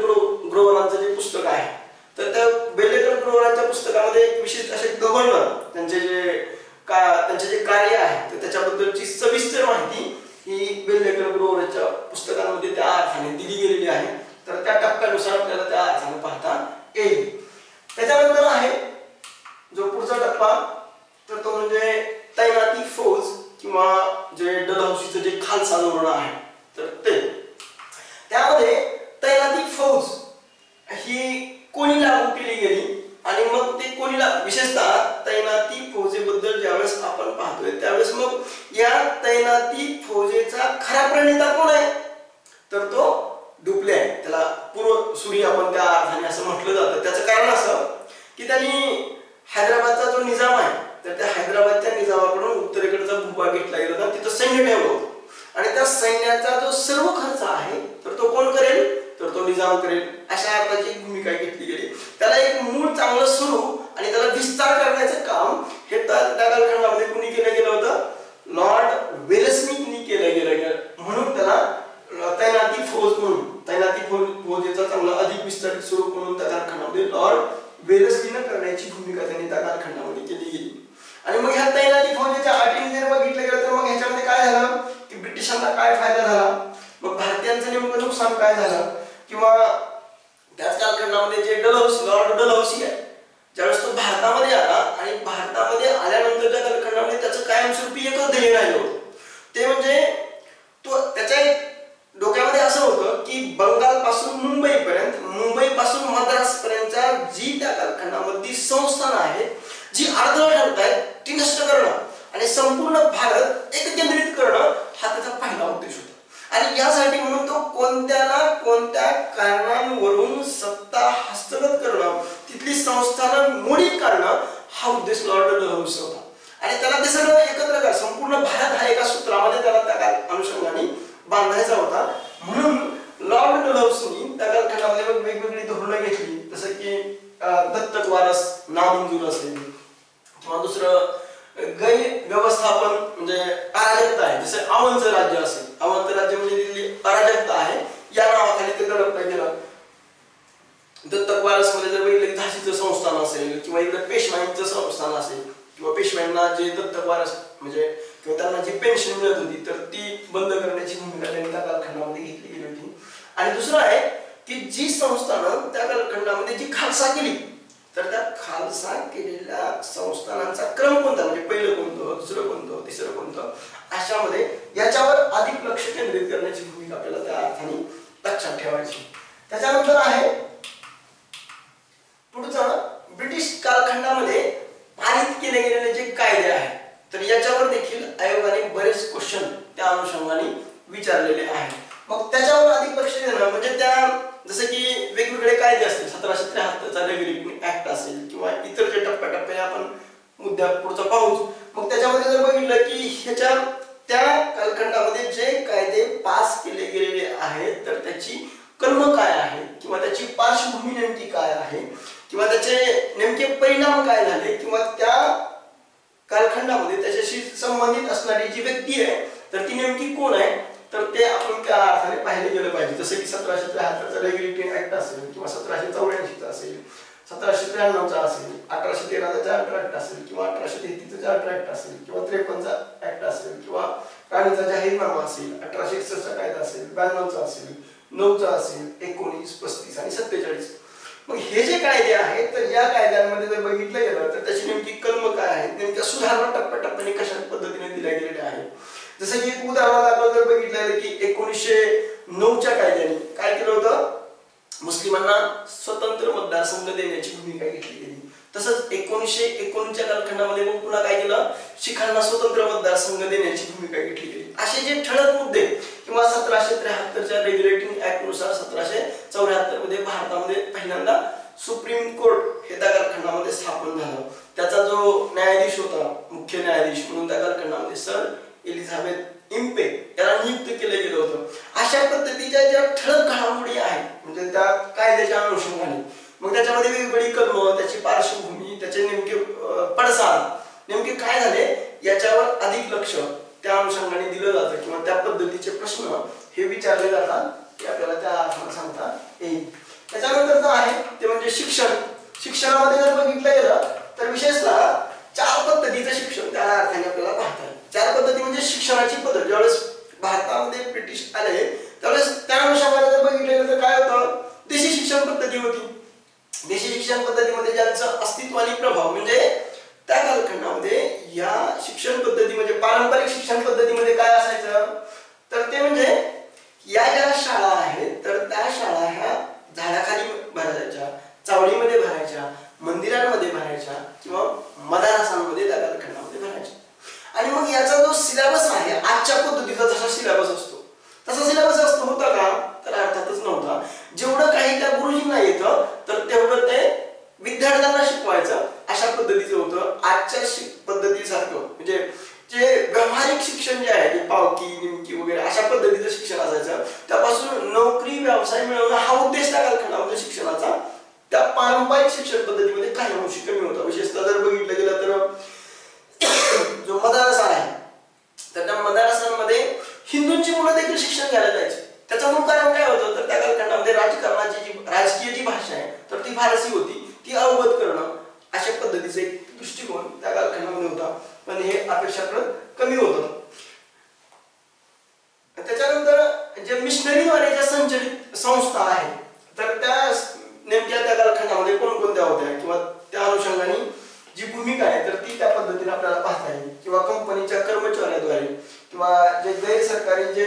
ग्रोव्हरांचं जे पुस्तक आहे तर त्या बेल्लेकर ग्रोव्हरांच्या पुस्तकामध्ये विशेष असे गव्हर्नर त्यांचे जे कार्य आहे तर त्याच्याबद्दलची सविस्तर माहिती ही बेल्लेकर ग्रोव्हरच्या पुस्तकांमध्ये त्या अर्थाने दिली गेलेली आहे. तर त्या टप्प्यानुसार आपल्याला त्या अर्थाने पाहता येईल. त्याच्यानंतर आहे जो पुढचा टप्पा तर तो म्हणजे तैनाती फौज किंवा जे डलहौसीचं जे खालसा धोरण आहे तर ते त्यामध्ये तैनाती फौज ही कोणी लागू केली गेली आणि मग ते कोणी विशेषतः तैनाती फौजेबद्दल ज्यावेळेस आपण पाहतोय त्यावेळेस मग या तैनाती फौजेचा खरा प्रणेता कोण आहे, तर तो डुप्ले आहे. त्याला पूर्व सूरी आपण त्या अर्थाने असं म्हटलं जातं. त्याचं कारण असं की त्यांनी हैदराबादचा जो निजाम आहे तर त्या हैदराबादच्या निजामाकडून उत्तरेकडचा भूभाग घेतला गेला होता, तिथं सैन्य ठेवलं होतं आणि त्या सैन्याचा जो सर्व खर्च आहे तर तो कोण करेल, तर तो निजाम करेल. अशा अर्थाची एक भूमिका घेतली गेली. त्याला एक मूळ चांगलं स्वरूप आणि त्याला विस्तार करण्याचं काम हे त्या कालखंडामध्ये कुणी केलं गेलं होतं, लॉर्ड वेलस्मिथनी केलं गेलं. म्हणून त्याला तैनाती फौज म्हणून तैनाती फौजेचा चांगला अधिक विस्तारित स्वरूप म्हणून त्या कालखंडामध्ये लॉर्ड वेलस्लीनं करण्याची भूमिका त्यांनी त्या कालखंडामध्ये केली गेली. आणि मग ह्या तैनाती फौजेच्या अटीने जर बघितलं गेलं तर मग ह्याच्यामध्ये काय झालं की ब्रिटिशांना काय फायदा झाला, मग भारतीयांचं नेमकं नुकसान काय झालं, किंवा त्याच कालखंडामध्ये जे लॉर्ड डलहौसी आहे ज्यावेळेस तो भारतामध्ये आला आणि भारतामध्ये आल्यानंतरच्या कालखंडामध्ये त्याचं कायमस्वरूपी एकच ध्येय राहिलं होतं, ते म्हणजे तो त्याच्या डोक्यामध्ये असं होतं की बंगालपासून मुंबईपर्यंत, मुंबईपासून मद्रासपर्यंतच्या जी त्या कालखंडामधली संस्थानं आहेत जी अडथळा ठरत आहेत ती नष्ट करणं आणि संपूर्ण भारत एककेंद्रित करणं हा त्याचा पहिला उद्देश होता. आणि यासाठी म्हणून तो कोणत्या ना कोणत्या कारणांवरून सत्ता हस्तगत करणं, तिथली संस्थानं मोडीत काढणं हा उद्देश लॉर्ड डलहौसी होता. आणि त्याला ते सगळं एकत्र कर संपूर्ण भारत हा एका सूत्रामध्ये त्याला त्या अनुषंगाने बांधायचा होता. म्हणून लॉर्ड डलहौसीनी त्या कालखंडामध्ये म्हणजे अराजकता आहे. जसं अवंत राज्य असेल, अवंत राज्य म्हणजे तिथली अराजकता आहे, या नावाखाली ते दडपता गेलं. दत्तक वारस मध्ये जर बघितलं झाशीचं संस्थान असेल किंवा इकडे पेशवाईंचं संस्थान असेल किंवा पेशवाईंना जे दत्तक वारस म्हणजे किंवा त्यांना जी पेन्शन मिळत होती तर ती बंद करण्याची भूमिका त्यांनी त्या कालखंडामध्ये घेतली गेली होती. आणि दुसरं आहे की जी संस्थानं त्या कालखंडामध्ये जी खालसा केली तर त्या खालसा केलेल्या संस्थानांचा क्रम कोणता, म्हणजे पहिलं कोणतं, दुसरं कोणतं, तिसरं कोणतं, अशामध्ये याच्यावर अधिक लक्ष केंद्रित करण्याची भूमिका आपल्याला त्या अर्थाने लक्षात ठेवायची. त्याच्यानंतर आहे पुढचं ब्रिटिश कालखंडामध्ये पारित केले गेलेले जे कायदे आहेत तर याच्यावर देखील आयोगाने बरेच क्वेश्चन त्या अनुषंगाने विचारलेले आहेत. मग त्याच्यावर अधिक लक्ष देणं म्हणजे त्या जसं की वेगवेगळे कायदे असतील, 1773चा रेग्युलेटिंग ऍक्ट असेल किंवा इतर जे टप्प्याटप्प्याने आपण मुद्द्या पुढचा पाहूच. मग त्याच्यामध्ये जर बघितलं की ह्याच्या त्या कालखंडामध्ये जे कायदे पास केले गेलेले आहेत तर त्याची कलम काय आहे किंवा त्याची पार्श्वभूमी नेमकी काय आहे किंवा त्याचे नेमके परिणाम काय झाले किंवा त्या कालखंडामध्ये त्याच्याशी संबंधित असणारी जी व्यक्ती आहे तर ती नेमकी कोण आहे तर ते आपण त्या अर्थाने पाहिले गेलं पाहिजे. जसं की 1773चा रेग्युलेटिंग ऍक्ट असेल किंवा 1784चा असेल, 1793चा असेल, 1813चा चार्टर ऍक्ट असेल किंवा 1833चा चार्टर ऍक्ट असेल किंवा 53चा ऍक्ट असेल किंवा राणीचा जाहीरनामा असेल, 1861चा कायदा असेल, 92चा असेल, 9चा असेल, 19, 35 आणि 47. मग हे जे कायदे आहेत तर या कायद्यांमध्ये जर बघितलं गेलं तर त्याची नेमकी कलम काय आहेत, नेमक्या सुधारणा टप्प्याटप्प्याने कशा पद्धतीने दिल्या गेलेल्या आहेत. जसं की एक उदाहरण आपण जर बघितलं की 1909च्या कायद्याने काय केलं होतं, मुस्लिमांना स्वतंत्र मतदारसंघ देण्याची भूमिका घेतली गेली. तसंच 1919च्या कालखंडामध्ये मग पुन्हा काय केलं, शिखांना स्वतंत्र मतदारसंघ देण्याची भूमिका घेतली गेली. असे जे ठळक मुद्दे किंवा 1773च्या रेग्युलेटिंग ऍक्ट नुसार 1774 मध्ये भारतामध्ये पहिल्यांदा सुप्रीम कोर्ट हे त्या कालखंडामध्ये स्थापन झालं. त्याचा जो न्यायाधीश होता, मुख्य न्यायाधीश म्हणून त्या कालखंडामध्ये सर एलिझाबेथ इम्पे याला नियुक्त केलं गेलं होतं. अशा पद्धतीच्या ज्या ठळक घडामोडी आहेत म्हणजे त्या कायद्याच्या अनुषंगाने मग त्याच्यामध्ये वेगवेगळी कलम, त्याची पार्श्वभूमी, त्याचे नेमके पडसाद नेमके काय झाले याच्यावर अधिक लक्ष त्या अनुषंगाने दिलं जातं किंवा त्या पद्धतीचे प्रश्न हे विचारले जातात ते आपल्याला त्या अर्थाने सांगता येईल. त्याच्यानंतरचं आहे ते म्हणजे शिक्षण. शिक्षणामध्ये जर बघितलं गेलं तर विशेषतः 4 पद्धतीचं शिक्षण त्या अर्थाने आपल्याला पाहता येईल. 4 पद्धती म्हणजे शिक्षणाची पद्धत. ज्यावेळेस भारतामध्ये ब्रिटिश आले त्यावेळेस त्या अनुषंगाने जर बघितलं तर काय होतं, देशी शिक्षण पद्धती होती. देशी शिक्षण पद्धतीमध्ये ज्यांचं अस्तित्व आणि प्रभाव म्हणजे त्या कालखंडामध्ये या शिक्षण पद्धती म्हणजे पारंपरिक शिक्षण पद्धतीमध्ये काय असायचं तर ते म्हणजे या ज्या शाळा आहेत तर त्या शाळा ह्या झाडाखाली भरायच्या, चावडीमध्ये भरायच्या, मंदिरांमध्ये भरायच्या किंवा मदारसांमध्ये त्या कालखंडामध्ये भरायच्या. आणि मग याचा जो सिलेबस आहे आजच्या पद्धतीचा जसा सिलेबस असतो तसा सिलेबस असतो होता का तर अर्थातच नव्हता. जेवढं काही त्या गुरुजींना येतं तर तेवढं ते विद्यार्थ्यांना शिकवायचं अशा पद्धतीचं होतं. आजच्या पद्धतीसारखं म्हणजे जे व्यावहारिक शिक्षण जे आहे ते पावकी, निमकी वगैरे अशा पद्धतीचं शिक्षण असायचं. त्यापासून नोकरी, व्यवसाय मिळवणं हा उद्देश त्या कालखंडामध्ये शिक्षणाचा त्या पारंपरिक शिक्षण पद्धतीमध्ये काही अंशी कमी होता. विशेषतः जर बघितलं गेलं तर जो मदारसा आहे तर त्या मदारसांमध्ये हिंदूंची मुलं देखील शिक्षण घ्यायला जायचे. त्याचं मूळ कारण काय होतं तर त्या कालखंडामध्ये राजकारणाची जी राजकीय जी भाषा आहे तर ती फारसी होती, ती अवगत करणं अशा पद्धतीचा एक दृष्टिकोन त्या कालखंडामध्ये होता. पण हे अपेक्षाप्रत कमी होतं. त्याच्यानंतर जे मिशनरीद्वारे ज्या संचलित संस्था आहेत तर त्या नेमक्या त्या कालखंडामध्ये कोणकोणत्या होत्या किंवा त्या अनुषंगाने जी भूमिका आहे तर ती त्या पद्धतीने आपल्याला पाहता येईल. किंवा कंपनीच्या कर्मचाऱ्यांद्वारे किंवा जे गैरसरकारी जे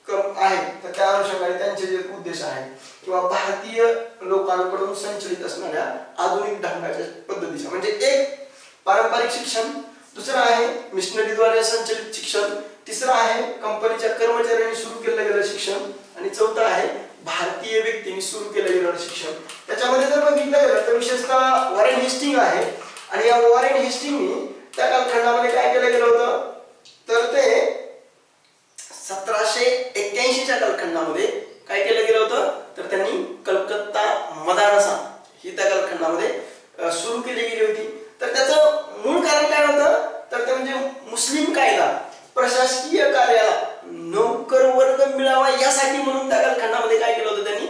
आहेत तर त्या अनुषंगाने त्यांचे जे उद्देश आहेत किंवा भारतीय लोकांकडून संचलित असणाऱ्या आधुनिक ढंगाच्या पद्धतीच्या म्हणजे एक पारंपरिक शिक्षण, दुसरं आहे मिशनरीद्वारे संचलित शिक्षण, तिसरं आहे कंपनीच्या कर्मचाऱ्यांनी सुरू केलं गेलं शिक्षण आणि चौथं आहे भारतीय व्यक्तींनी सुरू केलं गेलं शिक्षण. त्याच्यामध्ये जर बघितलं गेलं तर विशेषतः वॉरेन हेस्टिंग आहे आणि या वॉरेन हेस्टिंगनी त्या कालखंडामध्ये काय केलं गेलं होतं तर ते 1781च्या कालखंडामध्ये काय केलं गेलं होतं तर त्यांनी कलकत्ता मदारसा ही त्या कालखंडामध्ये सुरू केली गेली होती. तर त्याचं मूळ कारण काय होतं तर ते म्हणजे मुस्लिम कायदा प्रशासकीय कार्याला नोकर वर्ग मिळावा यासाठी म्हणून त्या कालखंडामध्ये काय केलं होतं त्यांनी,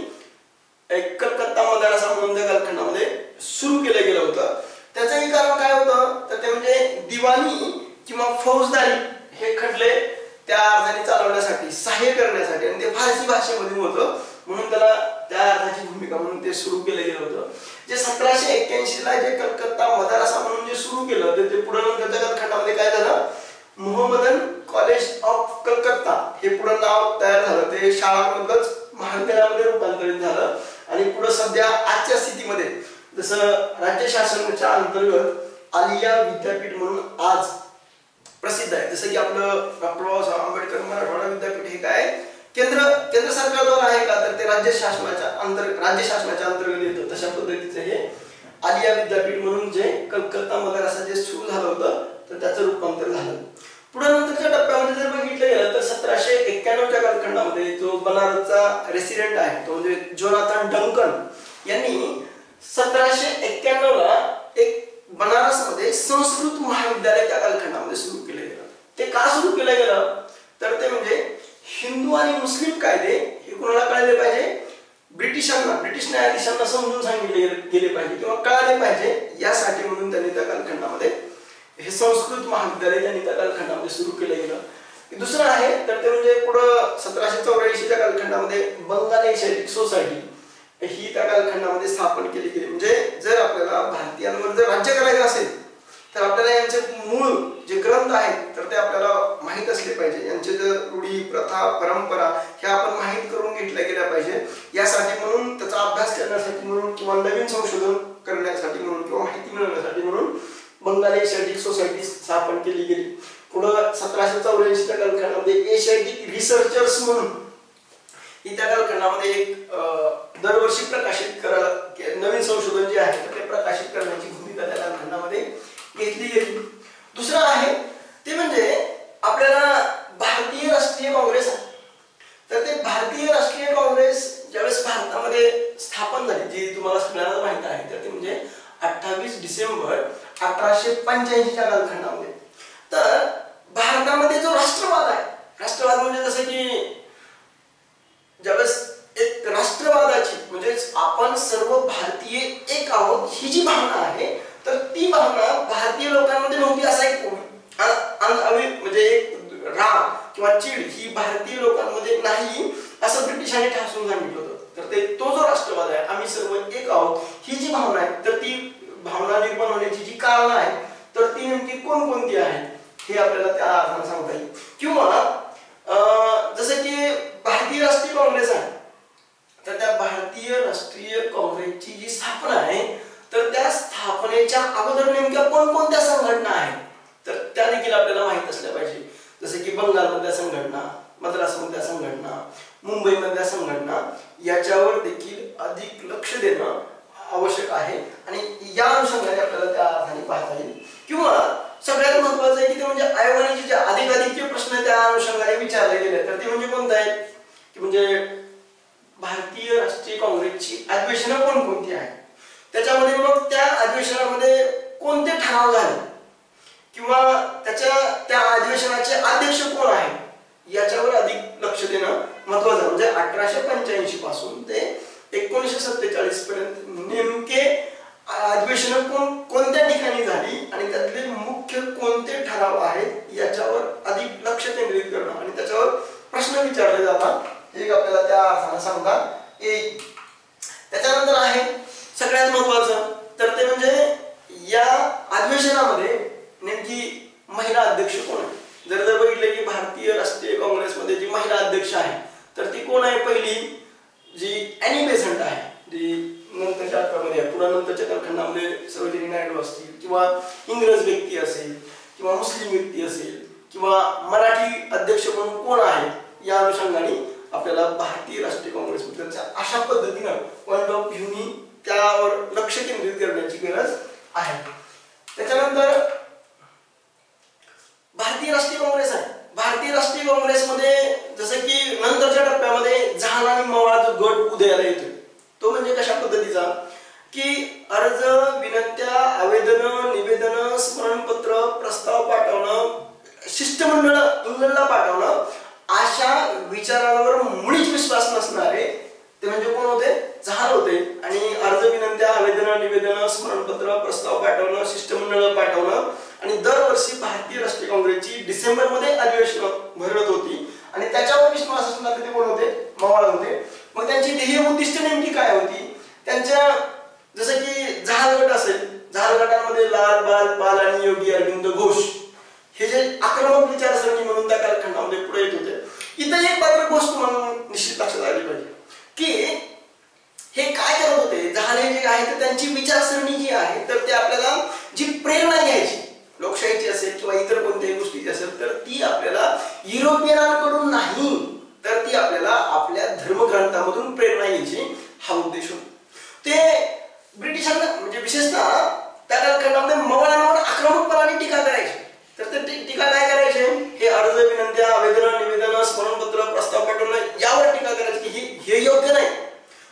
एक कलकत्ता मदारसा म्हणून त्या कालखंडामध्ये सुरू केलं गेलं होतं. त्याचंही कारण काय होतं तर ते म्हणजे दिवाणी किंवा फौजदारी हे खटले त्या अर्थाने चालवण्यासाठी, सहाय्य करण्यासाठी, आणि ते फारसी भाषेमध्ये होतं म्हणून त्याला त्या अर्थाची भूमिका म्हणून ते सुरू केलं गेलं होतं. जे 1781 ला जे कलकत्ता मदारसा म्हणून जे सुरू केलं ते पुढे नंतरच्या कालखंडामध्ये काय झालं, मोहम्मदन कॉलेज ऑफ कलकत्ता हे पुढे नाव तयार झालं. ते शाळांमधलंच महाविद्यालयामध्ये रूपांतरित झालं आणि पुढे सध्या आजच्या स्थितीमध्ये जसं राज्य शासनाच्या अंतर्गत आलिया विद्यापीठ म्हणून आज प्रसिद्ध आहे. जसं की आपलं डॉक्टर बाबासाहेब आंबेडकर मराठवाडा विद्यापीठ हे काय केंद्र सरकारद्वारा आहे का, तर ते राज्य शासनाच्या अंतर्गत येतं. तशा पद्धतीचं हे आलिया विद्यापीठ म्हणून जे कलकत्ता मदारसा जे सुरू झालं होतं तर त्याचं रूपांतर झालं. पुढे नंतरच्या टप्प्यामध्ये जर बघितलं गेलं तर 1791च्या कालखंडामध्ये जो बनारसचा रेसिडेंट आहे तो म्हणजे जोनाथन डंकन यांनी 1791 ला एक बनारसमध्ये संस्कृत महाविद्यालय त्या कालखंडामध्ये सुरू केलं गेलं. ते का सुरू केलं गेलं तर ते म्हणजे हिंदू आणि मुस्लिम कायदे हे कोणाला कळले पाहिजे, ब्रिटिश न्यायाधीशांना समजून सांगितले गेले पाहिजे किंवा कळाले पाहिजे यासाठी म्हणून त्यांनी त्या कालखंडामध्ये हे संस्कृत महाविद्यालय त्यांनी त्या कालखंडामध्ये सुरू केलं गेलं. दुसरं आहे तर ते म्हणजे पुढं 1784च्या कालखंडामध्ये बंगाली शैक्षिक सोसायटी ही त्या कालखंडामध्ये स्थापन केली गेली. म्हणजे जर आपल्याला भारतीयांवर जर राज्य करायचं असेल तर आपल्याला यांचे मूळ जे ग्रंथ आहेत तर ते आपल्याला माहीत असले पाहिजे. यांचे जर रूढी प्रथा परंपरा ह्या आपण माहीत करून घेतल्या गेल्या पाहिजे. यासाठी म्हणून त्याचा अभ्यास करण्यासाठी म्हणून किंवा नवीन संशोधन करण्यासाठी म्हणून किंवा माहिती मिळवण्यासाठी म्हणून बंगाली शैक्षिक सोसायटी स्थापन केली गेली. पुढं 1784च्या कालखंडामध्ये एशियाटिक रिसर्चर्स म्हणून ही त्या कालखंडामध्ये एक दरवर्षी प्रकाशित नवीन संशोधन जे आहे ते प्रकाशित करण्याची भूमिका त्या कालखंडामध्ये घेतली गेली. दुसरं आहे ते म्हणजे आपल्याला भारतीय राष्ट्रीय काँग्रेस आहे. तर ते भारतीय राष्ट्रीय काँग्रेस ज्यावेळेस भारतामध्ये स्थापन झाली जी तुम्हाला सगळ्यांना माहित आहे तर ते म्हणजे 28 डिसेंबर 1885च्या कालखंडामध्ये. तर भारतामध्ये जो राष्ट्रवाद आहे, राष्ट्रवाद म्हणजे जसं की ज्यावेळेस एक राष्ट्रवादाची म्हणजे आपण सर्व भारतीय एक आहोत ही जी भावना आहे तर ती भावना भारतीय लोकांमध्ये नव्हती असा एक म्हणजे एक राग किंवा चीड ही भारतीय लोकांमध्ये नाही असं ब्रिटिशांनी ठासून सांगितलं होतं. तर ते तो जो राष्ट्रवाद आहे आम्ही सर्व एक आहोत ही जी भावना आहे तर ती भावना निर्माण होण्याची जी कारणं आहेत तर ती नेमकी कोणकोणती आहेत हे आपल्याला त्या अर्थाने सांगता येईल. किंवा जसं की भारतीय राष्ट्रीय काँग्रेस आहे तर त्या भारतीय राष्ट्रीय काँग्रेसची जी स्थापना आहे तर त्या स्थापनेच्या अगोदर नेमक्या कोणकोणत्या संघटना आहेत तर त्या देखील आपल्याला माहित असल्या पाहिजे. जसे की बंगालमधल्या संघटना, मद्रासमधल्या संघटना, मुंबईमधल्या संघटना याच्यावर देखील अधिक लक्ष देणं आवश्यक आहे आणि या अनुषंगाने आपल्याला त्या अर्थाने पाहता येईल. किंवा सगळ्यात महत्त्वाचं आहे की ते म्हणजे आयोगाने जे अधिकाधिकचे प्रश्न त्या अनुषंगाने विचारले गेले तर ते म्हणजे कोणते आहेत की म्हणजे भारतीय राष्ट्रीय काँग्रेसची अधिवेशनं कोणकोणती आहेत, त्याच्यामध्ये मग त्या अधिवेशनामध्ये कोणते ठराव झाले किंवा त्या अधिवेशनाचे अध्यक्ष कोण आहेत याच्यावर अधिक लक्ष देणं महत्त्वाचं. म्हणजे 1885 पासून ते 1947 पर्यंत नेमके अधिवेशन कोणत्या ठिकाणी झाली आणि त्यातले मुख्य कोणते ठराव आहेत याच्यावर अधिक लक्ष केंद्रित करणं आणि त्याच्यावर प्रश्न विचारले जातात हे आपल्याला त्या अर्थाने सांगता येईल. त्याच्यानंतर आहे सगळ्यात महत्त्वाचं तर ते म्हणजे या अधिवेशनामध्ये नेमकी महिला अध्यक्ष कोण आहे. जर बघितलं की भारतीय राष्ट्रीय काँग्रेसमध्ये जी महिला अध्यक्ष आहे तर ती कोण आहे, पहिली जी ॲनी बेझंट आहे जी नंतरच्या टप्प्यामध्ये पुन्हा नंतरच्या कालखंडामध्ये सरोजिनी नायडू असतील किंवा इंग्रज व्यक्ती असेल किंवा मुस्लिम व्यक्ती असेल किंवा मराठी अध्यक्ष म्हणून कोण आहे या अनुषंगाने आपल्याला भारतीय राष्ट्रीय काँग्रेसबद्दलच्या अशा पद्धतीनं पॉइंट ऑफ व्ह्यूनी त्यावर लक्ष केंद्रित करण्याची गरज आहे. त्याच्यानंतर भारतीय राष्ट्रीय काँग्रेस आहे. भारतीय राष्ट्रीय काँग्रेसमध्ये जसं की नंतरच्या टप्प्यामध्ये जहाल आणि मवाळ जो गट उदयाला येतोय तो म्हणजे कशा पद्धतीचा की अर्ज, विनंत्या, आवेदन, निवेदन, स्मरणपत्र, प्रस्ताव पाठवणं शिष्टमंडळ इंग्लंडला पाठवणं, अशा विचारांवर मुळीच विश्वास नसणारे ते म्हणजे कोण होते? जहाल होते. आणि अर्ज विनंत्या, आवेदन, निवेदन, स्मरणपत्र, प्रस्ताव पाठवणं, शिष्टमंडळ पाठवणं आणि दरवर्षी भारतीय राष्ट्रीय काँग्रेसची डिसेंबरमध्ये अधिवेशन भरत होती आणि त्याच्यावर विश्वास असणारे ते कोण होते? मवाळ होते. मग त्यांची ध्येय उद्दिष्ट नेमकी काय होती? त्यांच्या जसं की जहाल गट असेल, जहाल गटामध्ये लाल बाल पाल आणि योगी अरविंद घोष हे जे आक्रमक विचारसरणी म्हणून त्या कालखंडामध्ये पुढे येत होते. इथं एक मात्र गोष्ट म्हणून निश्चित लक्षात आली पाहिजे की हे काय करत होते? जहाल जे आहे तर त्यांची विचारसरणी जी आहे तर ते आपल्याला जी प्रेरणा घ्यायची लोकशाहीची असेल किंवा इतर कोणत्याही गोष्टीची असेल तर ती आपल्याला युरोपियनांकडून नाही तर ती आपल्याला आपल्या धर्मग्रंथामधून प्रेरणा घ्यायची हा उद्देश होता. ते ब्रिटिशांना म्हणजे विशेषतः त्या कालखंडामध्ये मवाळांवर आक्रमकपणाने टीका करायची. तर ते टीका काय करायचे? हे अर्ज विनंत्या, आवेदन, निवेदन, स्मरणपत्र, प्रस्ताव पाठवणं यावर टीका करायची की हे योग्य नाही.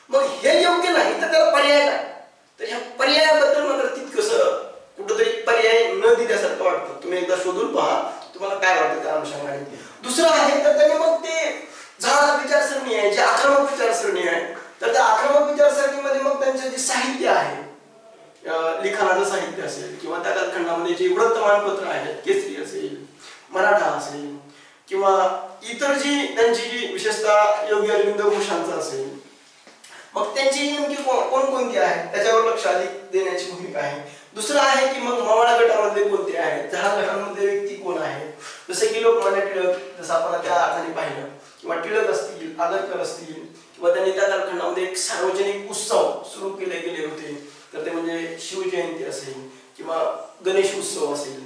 मग हे योग्य नाही तर त्याला पर्याय काय? तर ह्या पर्यायाबद्दल मात्र तितकंसं कुठंतरी पर्याय न दिल्यासारखं वाटतं. तुम्ही एकदा शोधून पहा तुम्हाला काय वाटतं त्या अनुषंगाने. दुसरं आहे तर त्यांनी मग ते जहाल विचारसरणी आहे, जी आक्रमक विचारसरणी आहे, तर त्या आक्रमक विचारसरणीमध्ये मग त्यांचं जे साहित्य आहे, लिखाणाचं साहित्य असेल किंवा त्या कालखंडामध्ये जे वृत्तमानपत्र आहेत, केसरी असेल, मराठा असेल किंवा इतर जी त्यांची जी विशेषतः योगी अरविंद घोषांचं असेल, मग त्यांची नेमकी कोणकोणती आहे त्याच्यावर लक्ष अधिक देण्याची भूमिका आहे. दुसरं आहे की मग मवाळ गटामध्ये कोणते आहेत, जहाल गटामध्ये व्यक्ती कोण आहेत, जसे की लोकमान्य टिळक, जसं आपण त्या अर्थाने पाहिलं, किंवा टिळक असतील, आगरकर असतील, किंवा त्यांनी त्या कालखंडामध्ये एक सार्वजनिक उत्सव सुरू केले गेले होते तर ते म्हणजे शिवजयंती असेल किंवा गणेश उत्सव असेल.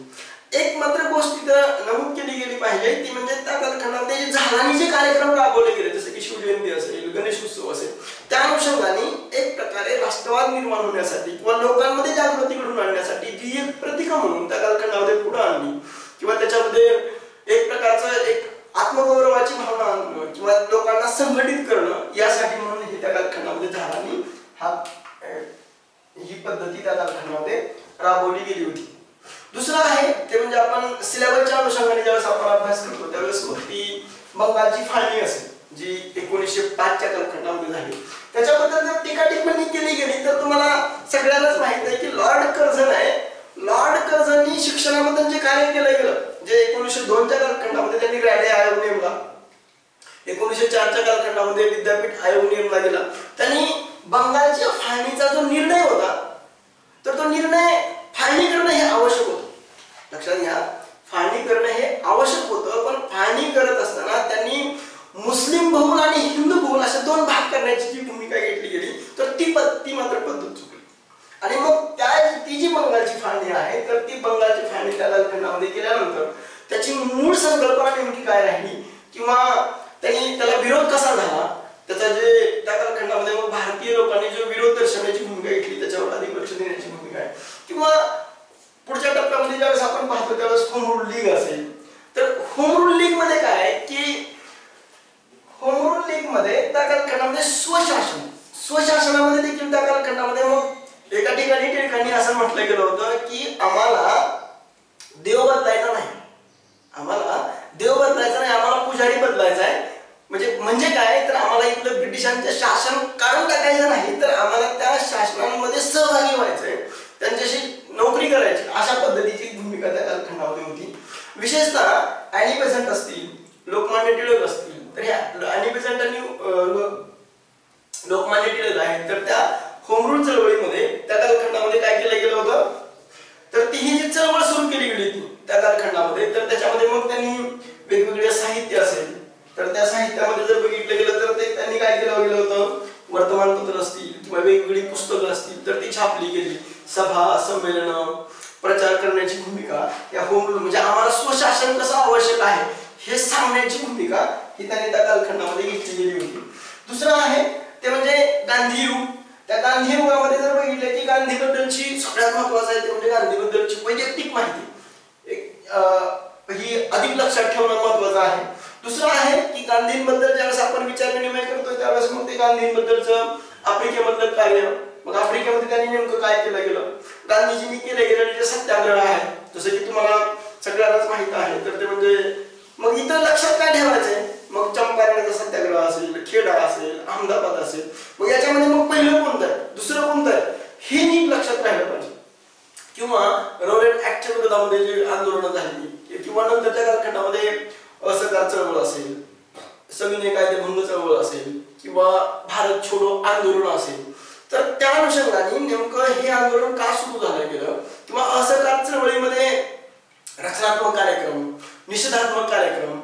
एक मात्र गोष्ट तिथं नमूद केली गेली पाहिजे ती म्हणजे त्या कालखंडामध्ये जे जहालांनी जे कार्यक्रम राबवले गेले जसे की शिवजयंती असेल, गणेश उत्सव असेल, त्या अनुषंगाने एक प्रकारे राष्ट्रवाद निर्माण होण्यासाठी किंवा लोकांमध्ये जागृती घडवून आणण्यासाठी जी एक प्रतीक म्हणून त्या कालखंडामध्ये पुढे आणली किंवा त्याच्यामध्ये एक प्रकारचं एक आत्मगौरवाची भावना आणणं किंवा लोकांना संघटित करणं यासाठी म्हणून हे त्या कालखंडामध्ये जहालांनी ही पद्धती त्या कालखंडामध्ये राबवली गेली होती. दुसरं आहे ते म्हणजे आपण सिलेबसच्या अनुषंगाने ज्यावेळेस आपण अभ्यास करतो त्यावेळेस मग ती बंगालची फाळणी असेल जी 1905च्या कालखंडामध्ये झाली. त्याच्याबद्दल जर टीका टिप्पणी केली गेली तर तुम्हाला सगळ्यांनाच माहित आहे की लॉर्ड कर्झन आहे. लॉर्ड कर्झननी शिक्षणाबद्दल जे कार्य केलं गेलं जे 1902च्या कालखंडामध्ये त्यांनी रॅले आयोग नेमला, 1904च्या कालखंडामध्ये विद्यापीठ आयोग नेमला गेला. त्यांनी बंगालच्या फाळणीचा जो निर्णय होता तर तो निर्णय फाळणी करणं हे आवश्यक होतं. लक्षात घ्या, फाळणी करणं हे आवश्यक होतं, पण फाळणी करत असताना त्यांनी मुस्लिम बहुल आणि हिंदू बहुल अशा दोन भाग करण्याची जी भूमिका घेतली गेली तर ती मात्र पद्धत चुकली. आणि मग ती जी बंगालची फाळणी आहे तर ती बंगालची फाळणी त्या कालखंडामध्ये केल्यानंतर त्याची मूळ संकल्पना नेमकी काय राहिली किंवा त्यांनी त्याला विरोध कसा झाला त्याचा जे त्या कालखंडामध्ये मग भारतीय लोकांनी जो विरोध दर्शवण्याची भूमिका घेतली त्याच्यावर अधिक लक्ष देण्याची भूमिका आहे. किंवा पुढच्या टप्प्यामध्ये ज्यावेळेस आपण पाहतो त्यावेळेस होम रूल लीग असेल तर होम रूल लीग मध्ये काय की होम रूल लीग मध्ये त्या कालखंडामध्ये स्वशासनामध्ये देखील त्या कालखंडामध्ये मग एका ठिकाणी टिळकांनी असं म्हटलं गेलं होतं की आम्हाला देव बदलायचा नाही, आम्हाला पुजारी बदलायचा आहे. म्हणजे काय तर आम्हाला इथलं ब्रिटिशांचं शासन काढून टाकायचं नाही तर आम्हाला त्या शासनामध्ये सहभागी व्हायचंय, त्यांच्याशी नोकरी करायची अशा पद्धतीची भूमिका त्या कालखंडामध्ये होती. विशेषतः ॲनी बेझंट असतील, लोकमान्य टिळक असतील तर ह्या ॲनी बेझंट आणि लोकमान्य टिळक आहेत तर त्या होम रूल चळवळीमध्ये त्या कालखंडामध्ये काय केलं गेलं होतं तर ती ही जी चळवळ सुरू केली गेली होती त्या कालखंडामध्ये तर त्याच्यामध्ये मग त्यांनी वेगवेगळे साहित्य असेल तर त्या साहित्यामध्ये जर बघितलं गेलं तर ते त्यांनी काय केलं गेलं होतं, वर्तमानपत्र असतील किंवा वेगवेगळी पुस्तकं असतील तर ती छापली गेली. सभा संमेलन प्रचार करण्याची भूमिका या होम रूल म्हणजे आम्हाला स्वशासन कसं आवश्यक आहे हे सांगण्याची भूमिका ही त्यांनी त्या कालखंडामध्ये घेतली गेली होती. दुसरं आहे ते म्हणजे गांधी युग. त्या गांधी युगामध्ये जर बघितलं की गांधीबद्दलची सगळ्यात महत्वाचं आहे ते म्हणजे गांधीबद्दलची वैयक्तिक माहिती ही अधिक लक्षात ठेवणं महत्वाचं आहे. दुसरं आहे की गांधींबद्दल ज्यावेळेस आपण विचार विनिमय करतो त्यावेळेस मग ते गांधींबद्दलचं आफ्रिकेमधलं कार्य, मग आफ्रिकेमध्ये त्यांनी नेमकं काय केलं गेलं, गांधीजींनी केले गेलेले जे सत्याग्रह आहेत जसं की तुम्हाला सगळ्यांनाच माहित आहे. तर ते म्हणजे मग इथं लक्षात काय ठेवायचंय, मग चंपारणाचा सत्याग्रह असेल, खेडा असेल, अहमदाबाद असेल, मग याच्यामध्ये मग पहिलं कोणतं आहे, दुसरं कोणतं आहे, हे नीट लक्षात राहिलं पाहिजे. किंवा रॉलेट ऍक्टच्या विरोधामध्ये जी आंदोलनं झाली किंवा नंतरच्या कालखंडामध्ये असहकार चळवळ असेल, सविनय कायदेभंग चळवळ असेल किंवा भारत छोडो आंदोलन असेल, तर त्या अनुषंगाने नेमकं हे आंदोलन का सुरू झालं गेलं किंवा असहकार चळवळीमध्ये रचनात्मक कार्यक्रम, निषेधात्मक कार्यक्रम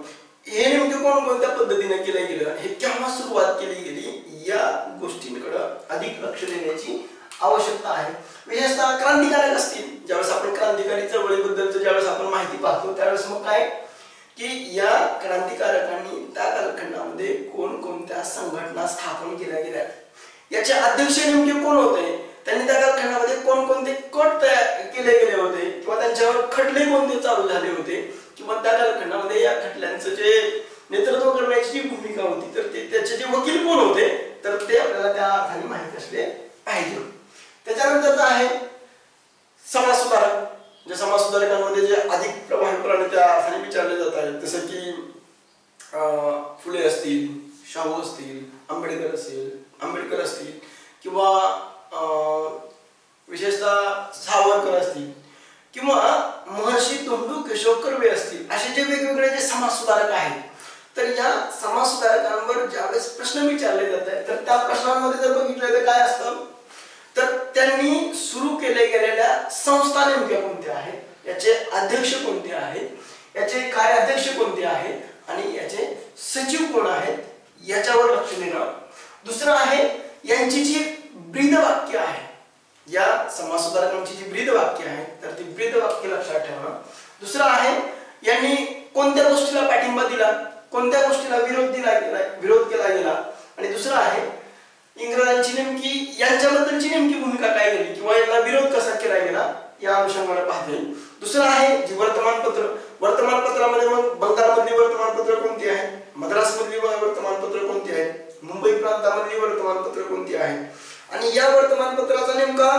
हे नेमके कोणकोणत्या पद्धतीने केले गेलं, हे केव्हा सुरुवात केली गेली, या गोष्टींकडे अधिक लक्ष देण्याची आवश्यकता आहे. विशेषतः क्रांतिकारक असतील, ज्यावेळेस आपण क्रांतिकारी चळवळीबद्दलचं ज्यावेळेस आपण माहिती पाहतो त्यावेळेस मग काय की या क्रांतिकारकांनी त्या कालखंडामध्ये कोणकोणत्या संघटना स्थापन केल्या गेल्या, याचे अध्यक्ष नेमके कोण होते, त्यांनी त्या कालखंडामध्ये कोणकोणते कट केले गेले होते किंवा त्यांच्यावर खटले कोणते चालू झाले होते किंवा त्या कालखंडामध्ये या खटल्यांचं जे नेतृत्व करण्याची जी भूमिका होती, तर ते त्याचे जे वकील कोण होते, तर ते आपल्याला त्या अर्थाने माहित असले पाहिजे. त्याच्यानंतर आहे समाज सुधारक. जे समाज सुधारकांमध्ये जे अधिक प्रभावीपणे त्या अर्थाने विचारले जात आहेत, जसं की फुले असतील, शाहू असतील, आंबेडकर असतील किंवा विशेषतः सावरकर असतील किंवा महर्षी धोंडू केशव कर्वे असतील, असे जे वेगवेगळे जे समाज सुधारक आहेत, तर या समाज सुधारकांवर ज्यावेळेस प्रश्न विचारले जात आहेत, तर त्या प्रश्नांमध्ये जर बघितलं तर काय असतं, तर त्यांनी सुरू केले गेलेल्या संस्था नेमक्या कोणत्या आहेत, याचे अध्यक्ष कोणते आहेत, याचे कार्याध्यक्ष कोणते आहेत आणि याचे सचिव कोण आहेत, याच्यावर लक्ष देणं. दुसरं आहे यांची जी ब्रीद वाक्य आहे, या समाज सुधारकांची जी ब्रीद वाक्य आहे, तर ती ब्रीद वाक्य लक्षात ठेवणं. दुसरं आहे यांनी कोणत्या गोष्टीला पाठिंबा दिला, कोणत्या गोष्टीला विरोध केला गेला. आणि दुसरं आहे इंग्रजांची नेमकी यांच्याबद्दलची नेमकी भूमिका काय गेली किंवा यांना विरोध कसा केला गेला, या अनुषंगाने पाहते. दुसरं आहे जी वर्तमानपत्रामध्ये मग बंगालमधली वर्तमानपत्र कोणती आहे, मद्रासमधली वर्तमानपत्र कोणती आहे, मुंबई प्रांतामधली वर्तमानपत्र कोणती आहे आणि या वर्तमानपत्राचा नेमका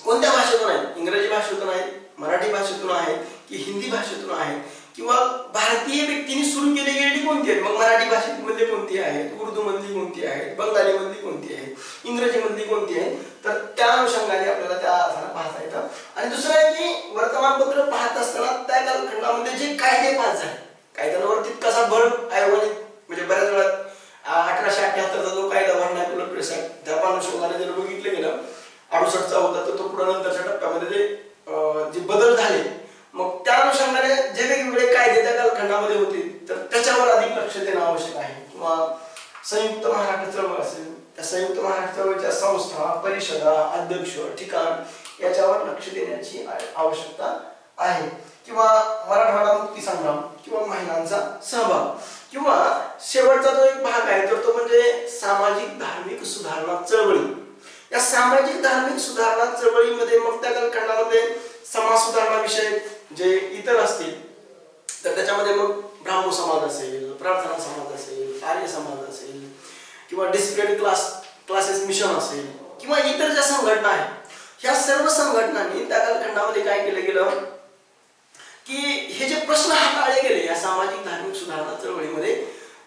कोणत्या भाषेतून आहे, इंग्रजी भाषेतून आहे, मराठी भाषेतून आहे की हिंदी भाषेतून आहे किंवा भारतीय व्यक्तींनी सुरू केली गेलेली कोणती आहेत, मग मराठी भाषेमध्ये कोणती आहेत, उर्दू मधली कोणती आहेत, बंगाली मधली कोणती आहे, इंग्रजी मधली कोणती आहे, तर त्या अनुषंगाने आपल्याला त्या अर्थाने पाहता येतं. आणि दुसरं आहे की वर्तमानपत्र पाहत असताना त्या कालखंडामध्ये जे कायदे पास झाले, कायद्यांवरती कसा भर आयोगाने म्हणजे बऱ्याच वेळा 1878चा जो कायदा व्हर्नाक्युलर प्रेस ऍक्ट, त्या अनुषंगाने जर बघितलं गेलं 68चा होता, तर तो पुढे नंतरच्या टप्प्यामध्ये जे बदल झाले, मग त्या अनुषंगाने जे वेगवेगळे कायदे त्या कालखंडामध्ये होते, तर त्याच्यावर अधिक लक्ष देणं आवश्यक आहे. किंवा संयुक्त महाराष्ट्र चळवळ असेल, त्या संयुक्त महाराष्ट्र चळवळीच्या संस्था, परिषदा, अध्यक्ष, ठिकाण याच्यावर लक्ष देण्याची आवश्यकता आहे. किंवा मराठवाडा मुक्ती संग्राम किंवा महिलांचा सहभाग किंवा शेवटचा जो एक भाग आहे तर तो म्हणजे सामाजिक धार्मिक सुधारणा चळवळी. या सामाजिक धार्मिक सुधारणा चळवळीमध्ये मग त्या कालखंडामध्ये समाज सुधारणा विषय जे इतर असतील, तर त्याच्यामध्ये मग ब्राह्मण समाज असेल, प्रार्थना समाज असेल, आर्य समाज असेल किंवा डिस्प्लेड क्लासेस मिशन असेल किंवा इतर ज्या संघटना आहेत, ह्या सर्व संघटनांनी त्या कालखंडामध्ये काय केलं गेलं की हे जे प्रश्न हाताळले गेले या सामाजिक धार्मिक सुधारणा चळवळीमध्ये,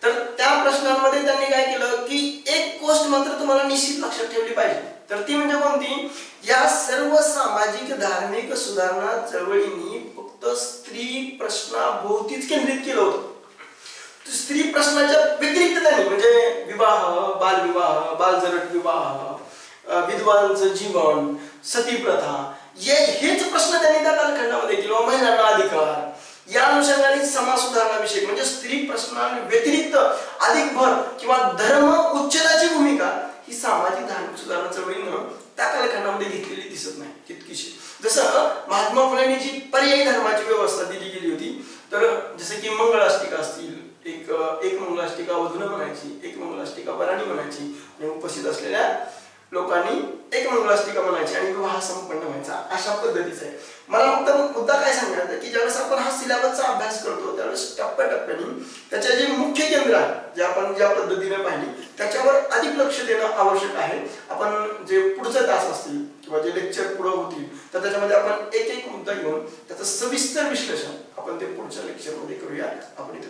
तर त्या प्रश्नांमध्ये त्यांनी काय केलं की एक गोष्ट मात्र तुम्हाला निश्चित लक्षात ठेवली पाहिजे, तर ती म्हणजे कोणती, या सर्व सामाजिक धार्मिक सुधारणा चळवळींनी फक्त स्त्री प्रश्नाभोवतीच केंद्रित केलं होतं. स्त्री प्रश्नाच्या व्यतिरिक्त त्यांनी म्हणजे विवाह, बालविवाह, बालजरट विवाह, विधवांचं जीवन, सती प्रथा हेच प्रश्न त्यांनी त्या कालखंडामध्ये किंवा महिलांना अधिकार या अनुषंगाने समाज सुधारणा विषय म्हणजे स्त्री प्रश्नांव्यतिरिक्त अधिक भर किंवा धर्म उच्चेदाची भूमिका ही सामाजिक धार्मिक सुधारणा चळवळीनं त्या कालखंडामध्ये घेतलेली दिसत नाही तितकीशी. जसं महात्मा फुलेंनी जी पर्यायी धर्माची व्यवस्था दिली गेली होती, तर जसं की मंगलाष्टिका असतील, एक मंगलाष्टिका वधूनं म्हणायची, एक मंगलाष्टिका वराणी म्हणायची आणि उपस्थित असलेल्या लोकांनी एक मंगलाष्टिका म्हणायची आणि विवाह संपन्न व्हायचा, अशा पद्धतीचा आहे. मला फक्त मुद्दा काय सांगायचा की ज्यावेळेस आपण हा सिलेबसचा अभ्यास करतो त्यावेळेस टप्प्याटप्प्याने त्याचे जे मुख्य केंद्र मंदिर आहे जे आपण ज्या पद्धतीने पाहिली त्याच्यावर अधिक लक्ष देणं आवश्यक आहे. आपण जे पुढचे तास असतील किंवा जे लेक्चर पुढे होतील तर त्याच्यामध्ये आपण एक एक मुद्दा घेऊन त्याचं सविस्तर विश्लेषण आपण ते पुढच्या लेक्चरमध्ये करूया. आपण इथे